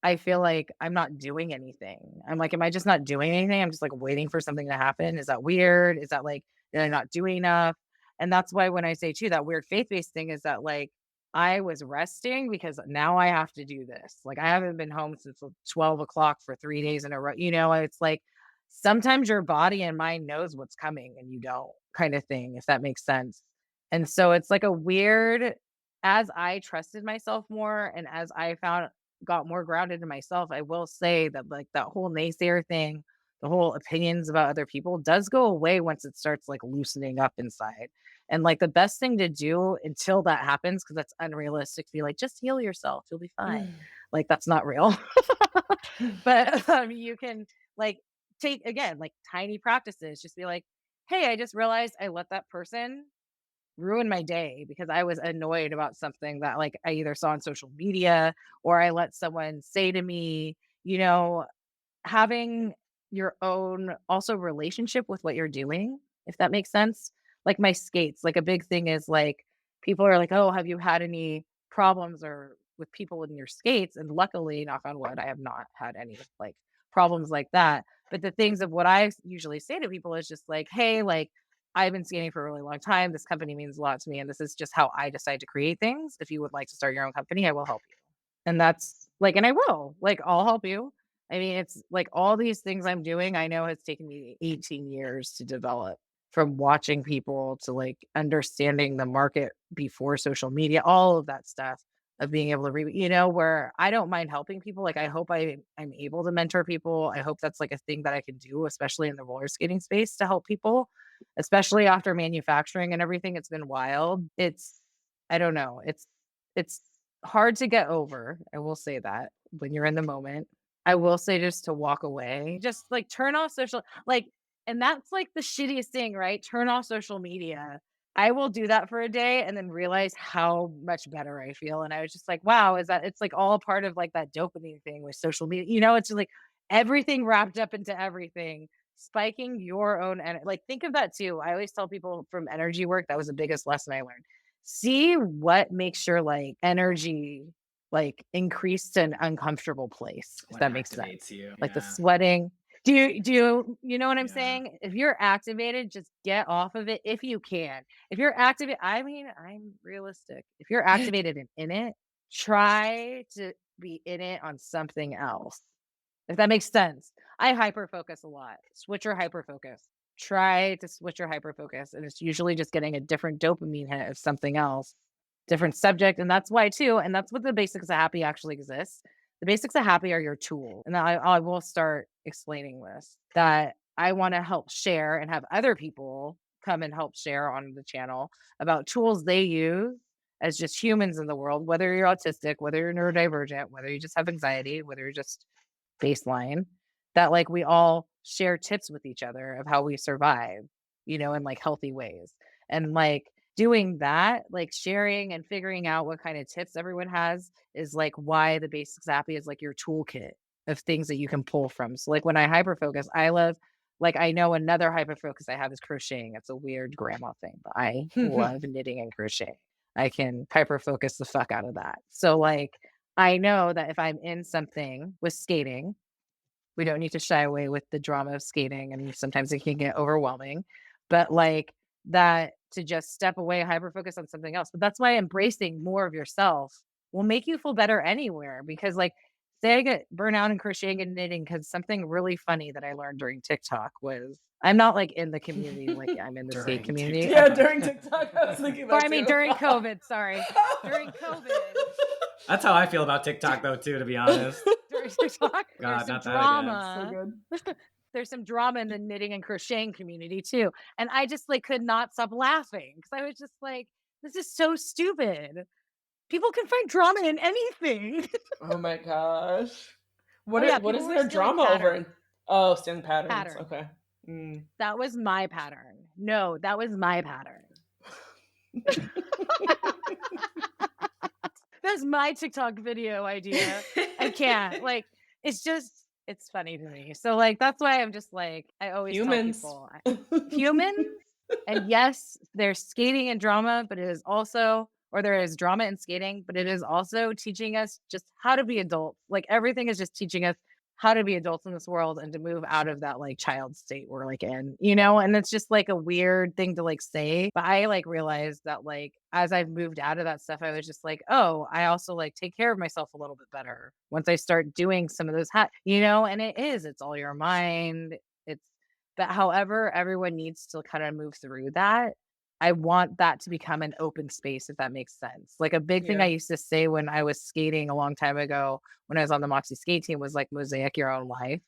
I feel like I'm not doing anything. I'm like, "Am I just not doing anything? I'm just, like, waiting for something to happen? Is that weird? Is that, like, did I not do enough?" And that's why when I say too, that weird faith-based thing is that, like, I was resting because now I have to do this. Like, I haven't been home since 12 o'clock for 3 days in a row. It's like sometimes your body and mind knows what's coming and you don't, kind of thing, if that makes sense. And so it's like a weird, as I trusted myself more and as I got more grounded in myself, I will say that like that whole naysayer thing, the whole opinions about other people does go away once it starts like loosening up inside. And like the best thing to do until that happens, because that's unrealistic to be like, just heal yourself, you'll be fine. Like that's not real. But you can like take again, like tiny practices, just be like, hey, I just realized I let that person ruin my day because I was annoyed about something that like I either saw on social media or I let someone say to me, you know, having your own also relationship with what you're doing, if that makes sense. Like my skates, like a big thing is like people are like, "Oh, have you had any problems or with people in your skates?" And luckily, knock on wood, I have not had any like problems like that. But the things of what I usually say to people is just like, "Hey, like I've been skating for a really long time. This company means a lot to me, and this is just how I decide to create things. If you would like to start your own company, I will help you." And that's like, and I will, like, I'll help you. I mean, it's like all these things I'm doing, I know has taken me 18 years to develop from watching people to like understanding the market before social media, all of that stuff of being able to read, where I don't mind helping people. Like, I hope I'm able to mentor people. I hope that's like a thing that I can do, especially in the roller skating space to help people, especially after manufacturing and everything. It's been wild. I don't know. It's hard to get over. I will say that when you're in the moment. I will say just to walk away, just like turn off social like and that's like the shittiest thing, right? Turn off social media. I will do that for a day and then realize how much better I feel. And I was just like, wow, is that it's like all part of like that dopamine thing with social media. It's just like everything wrapped up into everything, spiking your own like think of that too. I always tell people from energy work, that was the biggest lesson I learned. See what makes your like energy like increase to an uncomfortable place, if What that makes sense. activates you? Like the Yeah. sweating. You know what I'm Yeah. saying? If you're activated, just get off of it if you can. If you're activated, I mean, I'm realistic. If you're activated and in it, try to be in it on something else. If that makes sense. I hyper focus a lot. Switch your hyper focus. Try to switch your hyper focus. And it's usually just getting a different dopamine hit of something else, different subject. And that's why, too. And that's what the basics of happy actually exists. The basics of happy are your tool. And I will start explaining this that I want to help share and have other people come and help share on the channel about tools they use as just humans in the world, whether you're autistic, whether you're neurodivergent, whether you just have anxiety, whether you're just baseline, that like we all share tips with each other of how we survive, in like healthy ways. And like doing that, like sharing and figuring out what kind of tips everyone has is like why the basic zappy is like your toolkit of things that you can pull from. So like when I hyper focus, I love like I know another hyper focus I have is crocheting. It's a weird grandma thing, but I love knitting and crocheting. I can hyper focus the fuck out of that. So like I know that if I'm in something with skating, we don't need to shy away with the drama of skating, and sometimes it can get overwhelming, but like that to just step away, hyper focus on something else. But that's why embracing more of yourself will make you feel better anywhere because like say I get burnout in crocheting and knitting because something really funny that I learned during TikTok was I'm not like in the community, like I'm in the skate During community. TikTok. Yeah, during TikTok, I was thinking Or that I mean too. during COVID, sorry. During COVID. That's how I feel about TikTok though too, to be honest. During TikTok, there's God, some not that again. So drama. good. There's some drama in the knitting and crocheting community too. And I just like could not stop laughing because I was just like, this is so stupid. People can find drama in anything. Oh my gosh. Oh yeah, What people is were there stealing drama over? patterns. Oh, stealing patterns. Pattern. Okay. Mm. That was my pattern. No, that was my pattern. That's my TikTok video idea. I can't. Like, it's funny to me. So, like, that's why I'm just like, I always tell Humans. people humans, and yes, there's skating and drama, but it is also, or there is drama and skating, but it is also teaching us just how to be adults. Like, everything is just teaching us how to be adults in this world and to move out of that like child state we're like in, and it's just like a weird thing to like say, but I like realized that like as I've moved out of that stuff I was just like, oh, I also like take care of myself a little bit better once I start doing some of those and it's all your mind. It's but however everyone needs to kind of move through that. I want that to become an open space, if that makes sense. Like a big thing I Yeah. used to say when I was skating a long time ago, when I was on the Moxi skate team, was like mosaic your own life,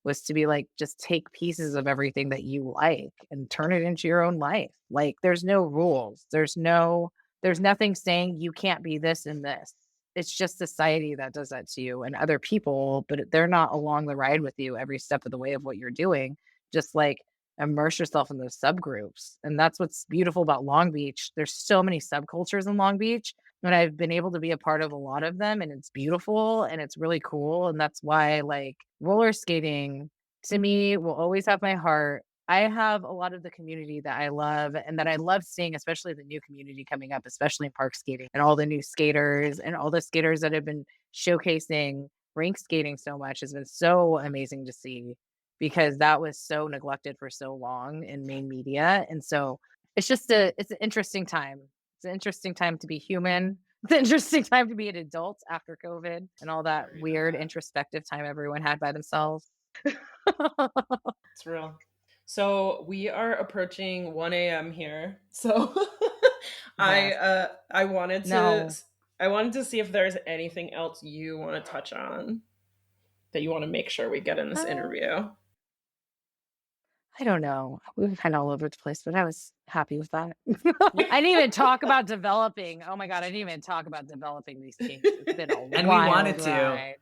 was to be like, just take pieces of everything that you like and turn it into your own life. Like there's no rules. There's nothing saying you can't be this and this. It's just society that does that to you and other people, but they're not along the ride with you every step of the way of what you're doing. Just like immerse yourself in those subgroups. And that's what's beautiful about Long Beach. There's so many subcultures in Long Beach, and I've been able to be a part of a lot of them, and it's beautiful and it's really cool. And that's why like roller skating to me will always have my heart. I have a lot of the community that I love and that I love seeing, especially the new community coming up, especially in park skating and all the new skaters and all the skaters that have been showcasing rink skating so much has been so amazing to see because that was so neglected for so long in main media. And so it's an interesting time. It's an interesting time to be human. It's an interesting time to be an adult after COVID and all that Very weird that. introspective time everyone had by themselves. It's real. So we are approaching 1 a.m. here. So I wanted to No. I wanted to see if there's anything else you want to touch on that you want to make sure we get in this interview. I don't know. We were kind of all over the place, but I was happy with that. I didn't even talk about developing. Oh my God, I didn't even talk about developing these kinks. It's been a And wild we wanted to. ride.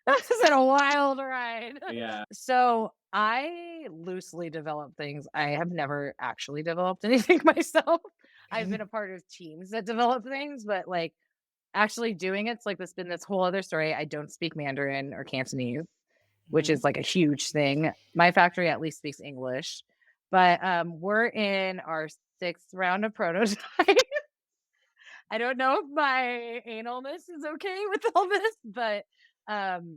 It's been a wild ride. Yeah. So I loosely develop things. I have never actually developed anything myself. I've been a part of teams that develop things, but like actually doing it's like this been this whole other story. I don't speak Mandarin or Cantonese, which is like a huge thing. My factory at least speaks English, but we're in our 6th round of prototype. I don't know if my analness is okay with all this, but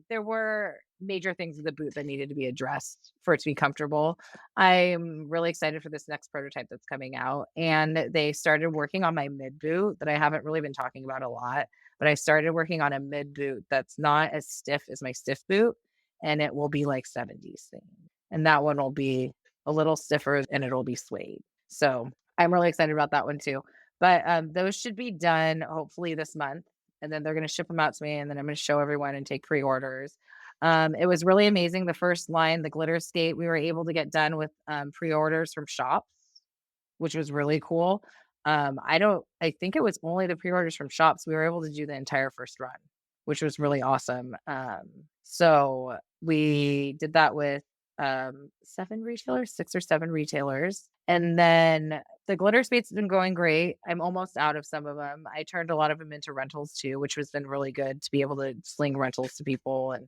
there were major things in the boot that needed to be addressed for it to be comfortable. I'm really excited for this next prototype that's coming out. And they started working on my mid boot that I haven't really been talking about a lot, but I started working on a mid boot that's not as stiff as my stiff boot. And it will be like 70s thing. And that one will be a little stiffer and it'll be suede. So I'm really excited about that one too. But those should be done hopefully this month. And then they're going to ship them out to me. And then I'm going to show everyone and take pre-orders. It was really amazing. The first line, the glitter skate, we were able to get done with pre-orders from shops, which was really cool. I think it was only the pre-orders from shops. We were able to do the entire first run, which was really awesome. So we did that with 7 retailers, 6 or 7 retailers. And then the glitter space has been going great. I'm almost out of some of them. I turned a lot of them into rentals too, which has been really good to be able to sling rentals to people. And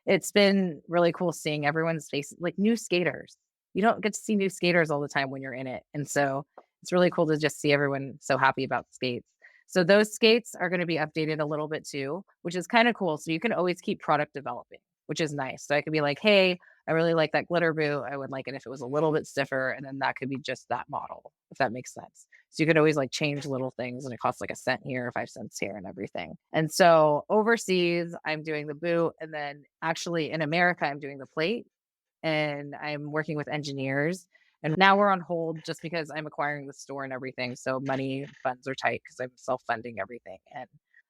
it's been really cool seeing everyone's face, like new skaters. You don't get to see new skaters all the time when you're in it. And so it's really cool to just see everyone so happy about skates. So those skates are going to be updated a little bit too, which is kind of cool. So you can always keep product developing, which is nice. So I could be like, hey, I really like that glitter boot. I would like it if it was a little bit stiffer. And then that could be just that model, if that makes sense. So you could always like change little things and it costs like a cent here, 5 cents here, and everything. And so overseas, I'm doing the boot. And then actually in America, I'm doing the plate and I'm working with engineers. And now we're on hold just because I'm acquiring the store and everything. So money funds are tight because I'm self funding everything. And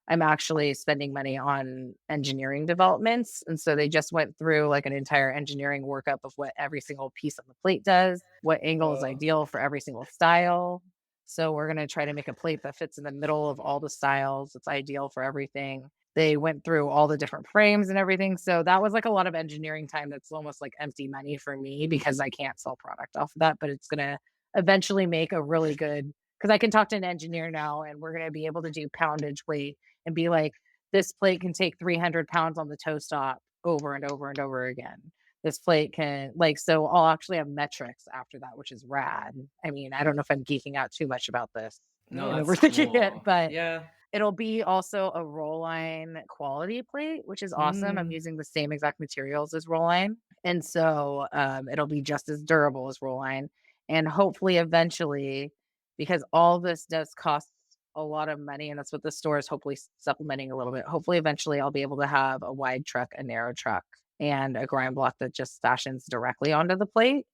I'm actually spending money on engineering developments. And so they just went through like an entire engineering workup of what every single piece on the plate does, what angle is Whoa. ideal for every single style. So we're going to try to make a plate that fits in the middle of all the styles. It's ideal for everything. They went through all the different frames and everything. So that was like a lot of engineering time that's almost like empty money for me because I can't sell product off of that, but it's going to eventually make a really good because I can talk to an engineer now and we're going to be able to do poundage weight and be like, this plate can take 300 pounds on the toe stop over and over and over again. This plate can, like, so I'll actually have metrics after that, which is rad. I mean, I don't know if I'm geeking out too much about this No, and that's overthinking it, cool. but Yeah. it'll be also a roll line quality plate, which is awesome. I'm Mm. using the same exact materials as roll line. And so it'll be just as durable as roll line. And hopefully, eventually, because all this does cost a lot of money, and that's what the store is hopefully supplementing a little bit. Hopefully, eventually, I'll be able to have a wide truck, a narrow truck, and a grind block that just fashions directly onto the plate.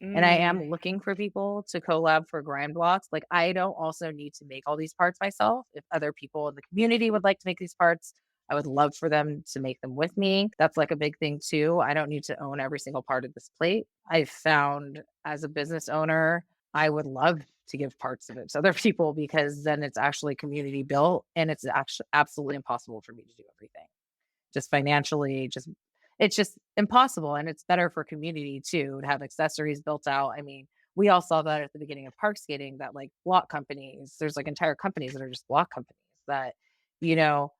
And I am Mm. looking for people to collab for grind blocks. Like, I don't also need to make all these parts myself. If other people in the community would like to make these parts, I would love for them to make them with me. That's like a big thing too. I don't need to own every single part of this plate. I've found as a business owner, I would love to give parts of it to other people because then it's actually community built and it's actually absolutely impossible for me to do everything just financially, just it's just impossible. And it's better for community too to have accessories built out. I mean, we all saw that at the beginning of park skating that like block companies, there's like entire companies that are just block companies that, you know,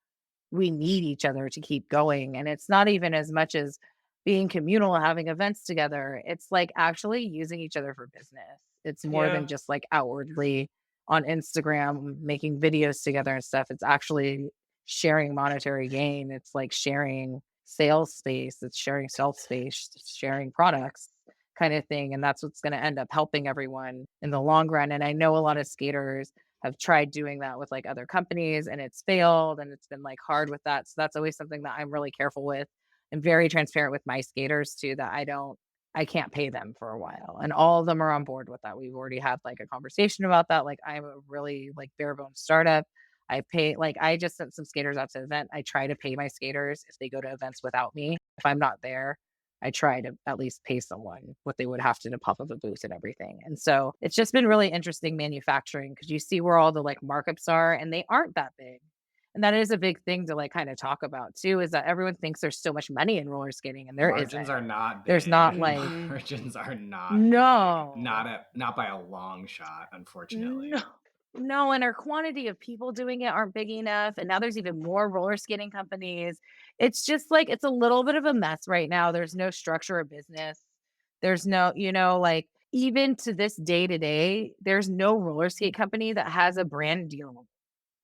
we need each other to keep going. And it's not even as much as being communal, having events together. It's like actually using each other for business. It's more than Yeah. just like outwardly on Instagram making videos together and stuff. It's actually sharing monetary gain. It's like sharing sales space. It's sharing shelf space, sharing products kind of thing. And that's what's going to end up helping everyone in the long run. And I know a lot of skaters have tried doing that with like other companies and it's failed and it's been like hard with that. So that's always something that I'm really careful with and very transparent with my skaters too, that I can't pay them for a while. And all of them are on board with that. We've already had like a conversation about that. Like I'm a really like bare bones startup. I pay like I just sent some skaters out to an event. I try to pay my skaters if they go to events without me. If I'm not there, I try to at least pay someone what they would have to pop up a booth and everything. And so it's just been really interesting manufacturing because you see where all the like markups are and they aren't that big. And that is a big thing to like kind of talk about too, is that everyone thinks there's so much money in roller skating and there Margins isn't. are not There's big. not like, Mhm. Margins are not big. no. Not by a long shot, No, unfortunately. no, and our quantity of people doing it aren't big enough, and now there's even more roller skating companies. It's just like it's a little bit of a mess right now. There's no structure of business. There's no, like even to this day today, there's no roller skate company that has a brand deal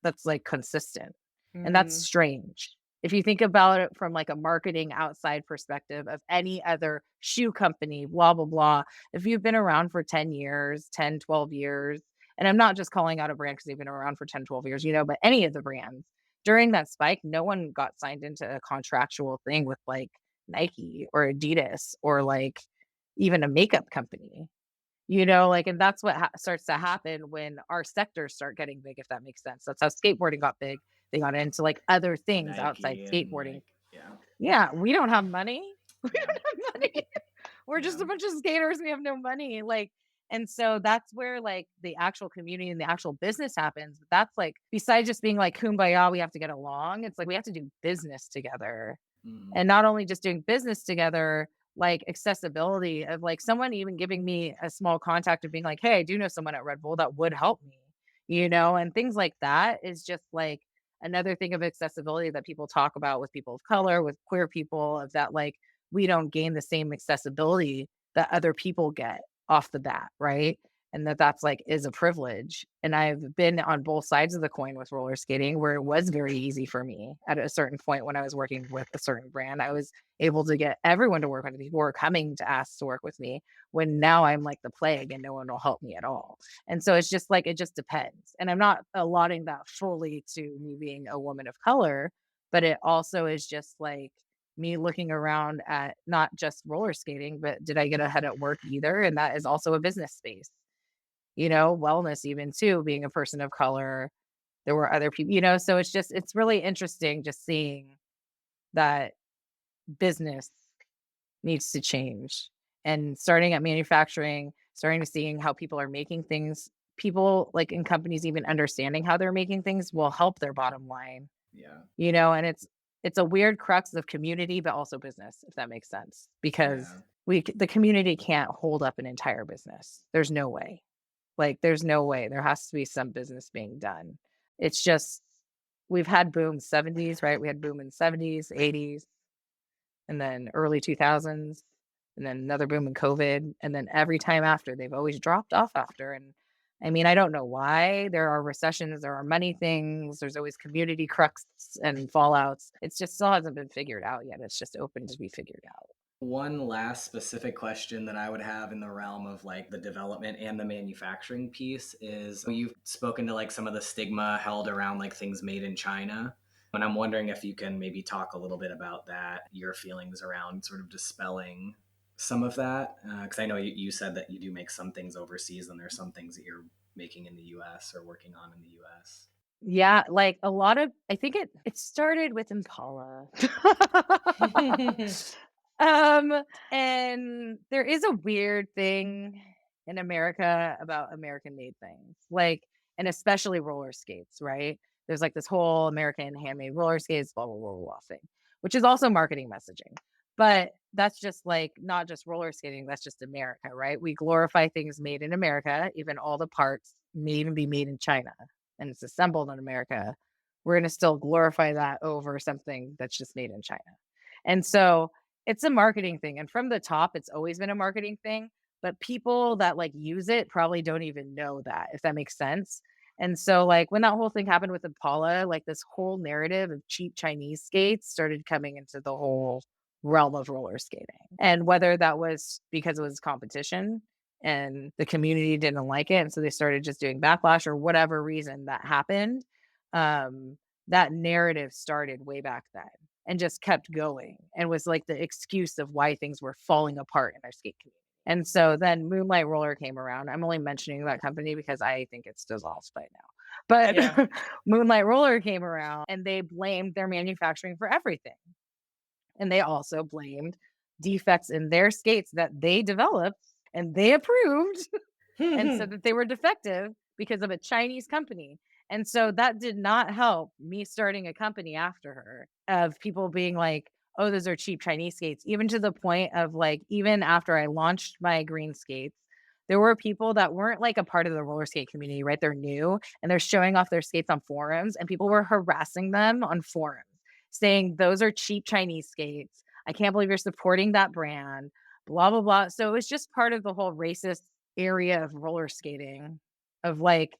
that's like consistent. And that's Mhm. strange. If you think about it from like a marketing outside perspective of any other shoe company, blah, blah, blah. If you've been around for 10 years, 10, 12 years, and I'm not just calling out a brand because they've been around for 10, 12 years, but any of the brands during that spike, no one got signed into a contractual thing with like Nike or Adidas or like even a makeup company. Like, and that's what starts to happen when our sectors start getting big, if that makes sense. That's how skateboarding got big. They got into like other things outside Nike and skateboarding. like, yeah. Yeah, we don't have money. We Yeah. don't have money. We're just Yeah. a bunch of skaters. We have no money. Like, And so that's where like the actual community and the actual business happens. That's like besides just being like kumbaya, we have to get along. It's like we have to do business together. Mm. And not only just doing business together, like accessibility of like someone even giving me a small contact of being like, hey, I do know someone at Red Bull that would help me, and things like that is just like another thing of accessibility that people talk about with people of color, with queer people, of that like we don't gain the same accessibility that other people get off the bat, right? And that's like is a privilege. And I've been on both sides of the coin with roller skating where it was very easy for me at a certain point when I was working with a certain brand. I was able to get everyone to work with me. People were coming to ask to work with me when now I'm like the plague and no one will help me at all. And so it's just like it just depends. And I'm not allotting that fully to me being a woman of color, but it also is just like me looking around at not just roller skating, but did I get ahead at work either? And that is also a business space, wellness, even too, being a person of color. There were other people, so it's really interesting just seeing that business needs to change and starting at manufacturing, starting to seeing how people are making things. People like in companies, even understanding how they're making things will help their bottom line, Yeah. and it's a weird crux of community, but also business, if that makes sense, because Yeah. the community can't hold up an entire business. There's no way. Like, there's no way. There has to be some business being done. It's just we've had boom 70s, right? We had boom in 70s, 80s, and then early 2000s, and then another boom in COVID, and then every time after, they've always dropped off after, and I mean, I don't know why. There are recessions, there are money things, there's always community crux and fallouts. It's just still hasn't been figured out yet. It's just open to be figured out. One last specific question that I would have in the realm of like the development and the manufacturing piece is you've spoken to like some of the stigma held around like things made in China. And I'm wondering if you can maybe talk a little bit about that, your feelings around sort of dispelling some of that. Because I know you said that you do make some things overseas and there's some things that you're making in the US or working on in the US. Yeah, like a lot of I think it started with Impala. And there is a weird thing in America about American made things. Like, and especially roller skates, right? There's like this whole American handmade roller skates, blah, blah, blah, blah, blah thing, which is also marketing messaging. But that's just like not just roller skating, that's just America, right? We glorify things made in America, even all the parts may even be made in China and it's assembled in America. We're going to still glorify that over something that's just made in China. And so it's a marketing thing. And from the top, it's always been a marketing thing. But people that like use it probably don't even know that, if that makes sense. And so, like, when that whole thing happened with Impala, like, this whole narrative of cheap Chinese skates started coming into the whole realm of roller skating. And whether that was because it was competition and the community didn't like it. And so they started just doing backlash or whatever reason that happened. Um, that narrative started way back then and just kept going and was like the excuse of why things were falling apart in our skate community. And so then Moonlight Roller came around. I'm only mentioning that company because I think it's dissolved by now. Yeah. But Moonlight Roller came around and they blamed their manufacturing for everything. And they also blamed defects in their skates that they developed and they approved and said that they were defective because of a Chinese company. And so that did not help me starting a company after her of people being like, oh, those are cheap Chinese skates, even to the point of like, even after I launched my green skates, there were people that weren't like a part of the roller skate community, right? They're new and they're showing off their skates on forums, and people were harassing them on forums saying, those are cheap Chinese skates. I can't believe you're supporting that brand, blah, blah, blah. So it was just part of the whole racist area of roller skating, of like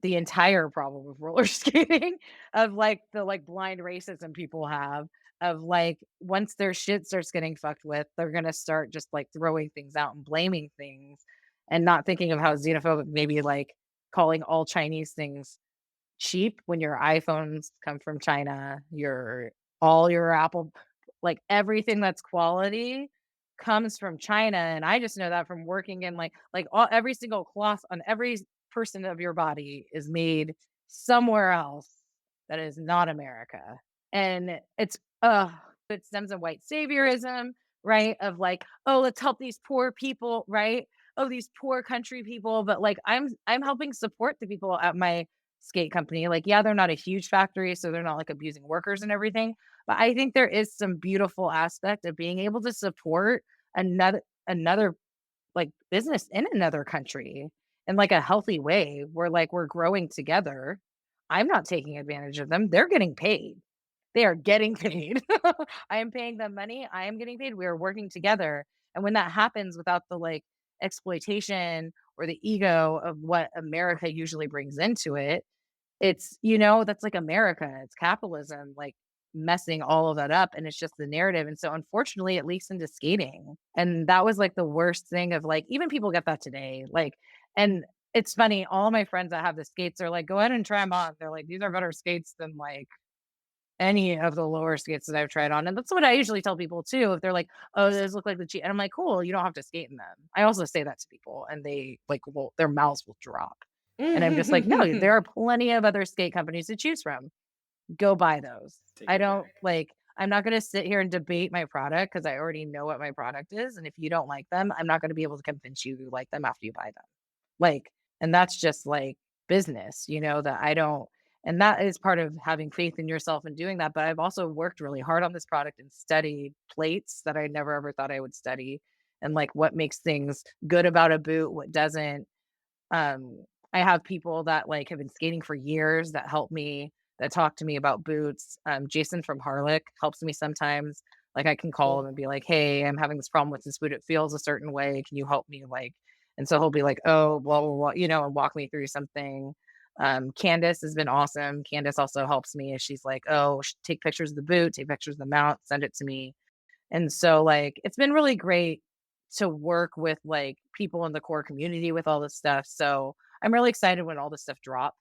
the entire problem of roller skating, of like the like blind racism people have, of like once their shit starts getting fucked with, they're gonna start just like throwing things out and blaming things and not thinking of how xenophobic, maybe like calling all Chinese things cheap when your iPhones come from China, your Apple, like everything that's quality comes from China. And I just know that from working in like all every single cloth on every person of your body is made somewhere else that is not America. And it stems in white saviorism, right? Of like, oh, let's help these poor people, right? oh, these poor country people, but like I'm helping support the people at my skate company. Like, yeah, they're not a huge factory, so they're not like abusing workers and everything. But I think there is some beautiful aspect of being able to support another like business in another country in like a healthy way where like we're growing together. I'm not taking advantage of them. They're getting paid. They are getting paid. I am paying them money. I am getting paid. We are working together. And when that happens without the like exploitation or the ego of what America usually brings into it, it's, that's like America. It's capitalism, like messing all of that up. And it's just the narrative. And so unfortunately, it leaks into skating. And that was like the worst thing of like, even people get that today. Like, and it's funny, all my friends that have the skates are like, go ahead and try them on. They're like, these are better skates than like any of the lower skates that I've tried on, and that's what I usually tell people too, if they're like, "Oh, those look like the cheap," and I'm like, "Cool, you don't have to skate in them." I also say that to people, and they like will their mouths will drop, and I'm just like, "No, there are plenty of other skate companies to choose from. Go buy those." Take I your don't pick. like. I'm not going to sit here and debate my product because I already know what my product is, and if you don't like them, I'm not going to be able to convince you like them after you buy them. Like, and that's just like business, that I don't, and that is part of having faith in yourself and doing that. But I've also worked really hard on this product and studied plates that I never ever thought I would study and like what makes things good about a boot, what doesn't. I have people that, like, have been skating for years that help me, that talk to me about boots. Jason from Harlech helps me sometimes. Like, I can call him Cool. and be like, "Hey, I'm having this problem with this boot. It feels a certain way. Can you help me?" Like, and so he'll be like, "Oh, blah, blah, blah," and walk me through something. Candace has been awesome. Candace also helps me. She's like, "Oh, take pictures of the boot, take pictures of the mount, send it to me." And so, like, it's been really great to work with, like, people in the core community with all this stuff. So, I'm really excited when all this stuff drops.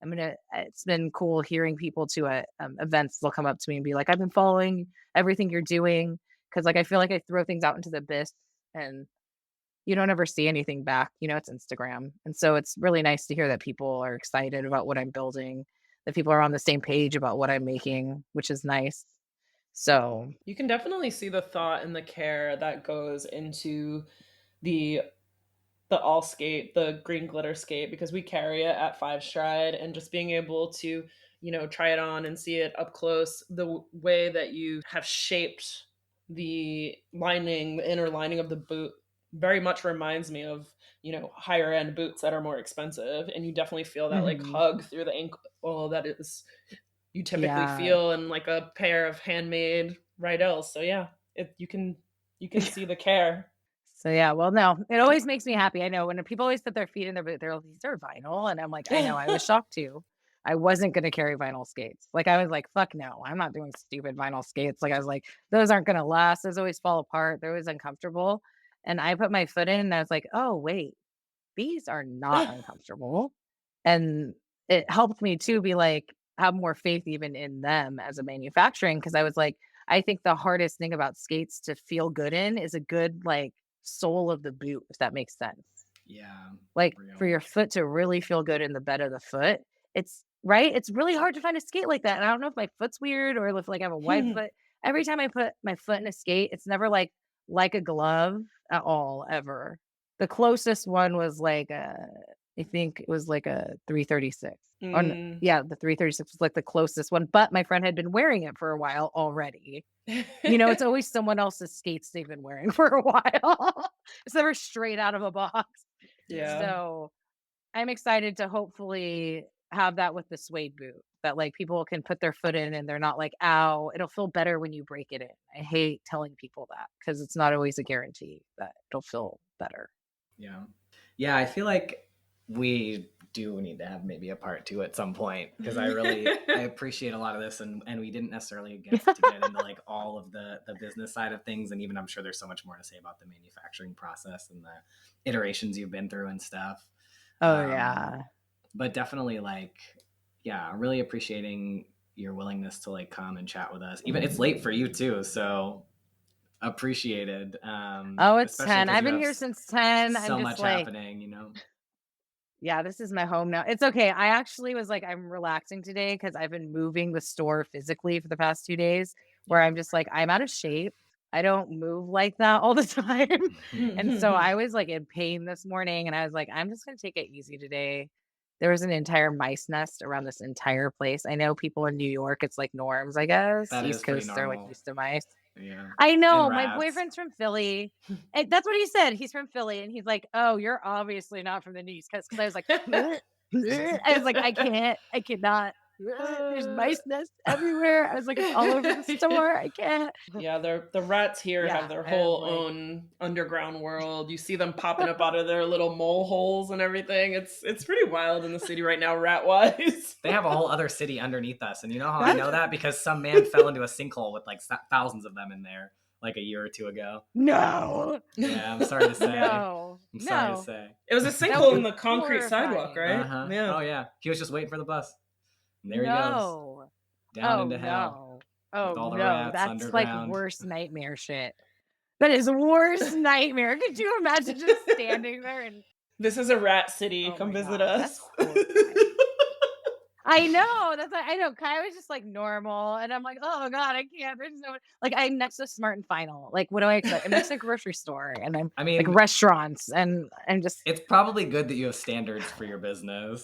It's been cool hearing people to events. They'll come up to me and be like, "I've been following everything you're doing." Cause like, I feel like I throw things out into the abyss and you don't ever see anything back. It's Instagram. And so it's really nice to hear that people are excited about what I'm building, that people are on the same page about what I'm making, which is nice. So, You can definitely see the thought and the care that goes into the the all skate, the green glitter skate, because we carry it at Five Stride, and just being able to, try it on and see it up close, way that you have shaped the lining, the inner lining of the boot very much reminds me of, higher end boots that are more expensive. And you definitely feel that like mhm. hug through the ankle that is you typically Yeah. feel in like a pair of handmade Rydell. So yeah, you can see the care. So, yeah, well, no, it always makes me happy. I know when people always put their feet in their boot, they're like, "These are vinyl," and I'm like, "I know." I was shocked too. I wasn't gonna carry vinyl skates. Like, I was like, "Fuck no, I'm not doing stupid vinyl skates." Like, I was like, "Those aren't gonna last. Those always fall apart. They're always uncomfortable." And I put my foot in, and I was like, "Oh, wait, these are not uncomfortable." And it helped me to be like, have more faith even in them as a manufacturing, because I was like, I think the hardest thing about skates to feel good in is a good, like, sole of the boot, if that makes sense. Yeah, Like, for real. your foot to really feel good in the bed of the foot, it's right? It's really hard to find a skate like that, and I don't know if my foot's weird or if, like, I have a wide foot. Every time I put my foot in a skate, it's never like a glove at all, ever. The closest one was like I think it was like a 336. On Mm. Yeah, the 336 was like the closest one, but my friend had been wearing it for a while already. It's always someone else's skates they've been wearing for a while. It's never straight out of a box. Yeah. Yeah. So, I'm excited to hopefully have that with the suede boot that, like, people can put their foot in and they're not like, "Ow." It'll feel better when you break it in. I hate telling people that because it's not always a guarantee that it'll feel better. Yeah. Yeah, I feel like we do need to have maybe a part two at some point because I appreciate a lot of this, and we didn't necessarily get into like all of the business side of things, and even I'm sure there's so much more to say about the manufacturing process and the iterations you've been through and stuff. Oh, Um, yeah. but definitely like, yeah, I'm really appreciating your willingness to like come and chat with us. Even it's late for you too, so appreciated. Oh, it's Especially 10. because I've you been have here since 10. I'm so just much like, happening. yeah, this is my home now. It's okay. I actually was like, I'm relaxing today because I've been moving the store physically for the past 2 days where Yeah. I'm just like, I'm out of shape. I don't move like that all the time. And so Mhm. I was like in pain this morning and I was like, I'm just going to take it easy today. There was an entire mice nest around this entire place. I know people in New York, it's like norms, I guess. That is East pretty Coast, they're like normal. used to mice. Yeah. I And know. My rats. boyfriend's from Philly. And that's what he said. He's from Philly. And he's like, oh, you're obviously not from the East Coast. Cause I was like, I was like, I cannot. There's mice nests everywhere. I was like, it's all over the store. I can't. Yeah, the rats here have Yeah. their I was whole like, own underground world. You see them popping up out of their little mole holes and everything. It's pretty wild in the city right now, rat wise. They have a whole other city underneath us. And you know how I that's know that? Because some man fell into a sinkhole with like thousands of them in there like a year or two ago. no, Yeah, I'm sorry to say. no, I'm sorry to no. say. It was a That would sinkhole in be the concrete sidewalk, horrifying. right? Uh-huh. Yeah. Oh yeah. He was just waiting for the bus. And there he goes. No. Down Oh into hell no. with Oh all the no. rats That's like underground. worst nightmare shit. That is worst nightmare. Could you imagine just standing there and This is a rat city. oh Come my visit god, that's us. horrifying. I know. That's like, I know. Kai was just like normal, and I'm like, oh god, I can't. There's no like I'm next to Smart and Final. Like, what do I expect? I'm next to a grocery store, and I'm I like mean, restaurants, and I'm just. it's probably good that you have standards for your business,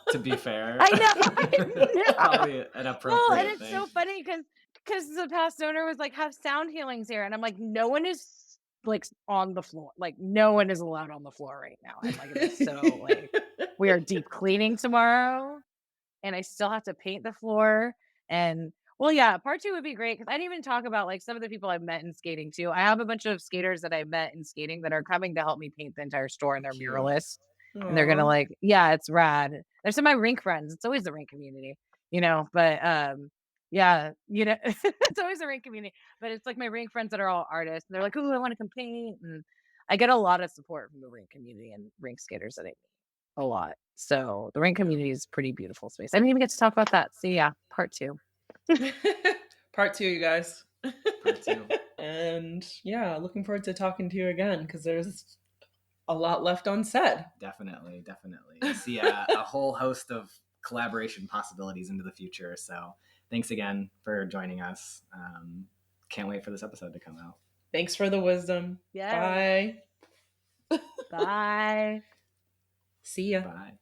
to be fair. I know. It's Yeah. probably an Well, and appropriate it's thing. so funny because the past owner was like, have sound healings here, and I'm like, no one is like on the floor. Like, no one is allowed on the floor right now. I'm like, it is so like we are deep cleaning tomorrow. And I still have to paint the floor. And well, yeah, part two would be great because I didn't even talk about like some of the people I've met in skating too. I have a bunch of skaters that I met in skating that are coming to help me paint the entire store and they're Cute. muralists. And they're gonna Aw. like, yeah, it's rad. There's some of my rink friends. It's always the rink community, but yeah, it's always the rink community. But it's like my rink friends that are all artists. And they're like, oh, I want to come paint. And I get a lot of support from the rink community and rink skaters that I meet a lot. So the rink community is pretty beautiful space. I didn't even get to talk about that. So yeah, part two. Part two, you guys. Part two. And yeah, looking forward to talking to you again because there's a lot left unsaid. Definitely. I see a whole host of collaboration possibilities into the future. So thanks again for joining us. Can't wait for this episode to come out. Thanks for the wisdom. Yes. Bye. Bye. See ya. Bye.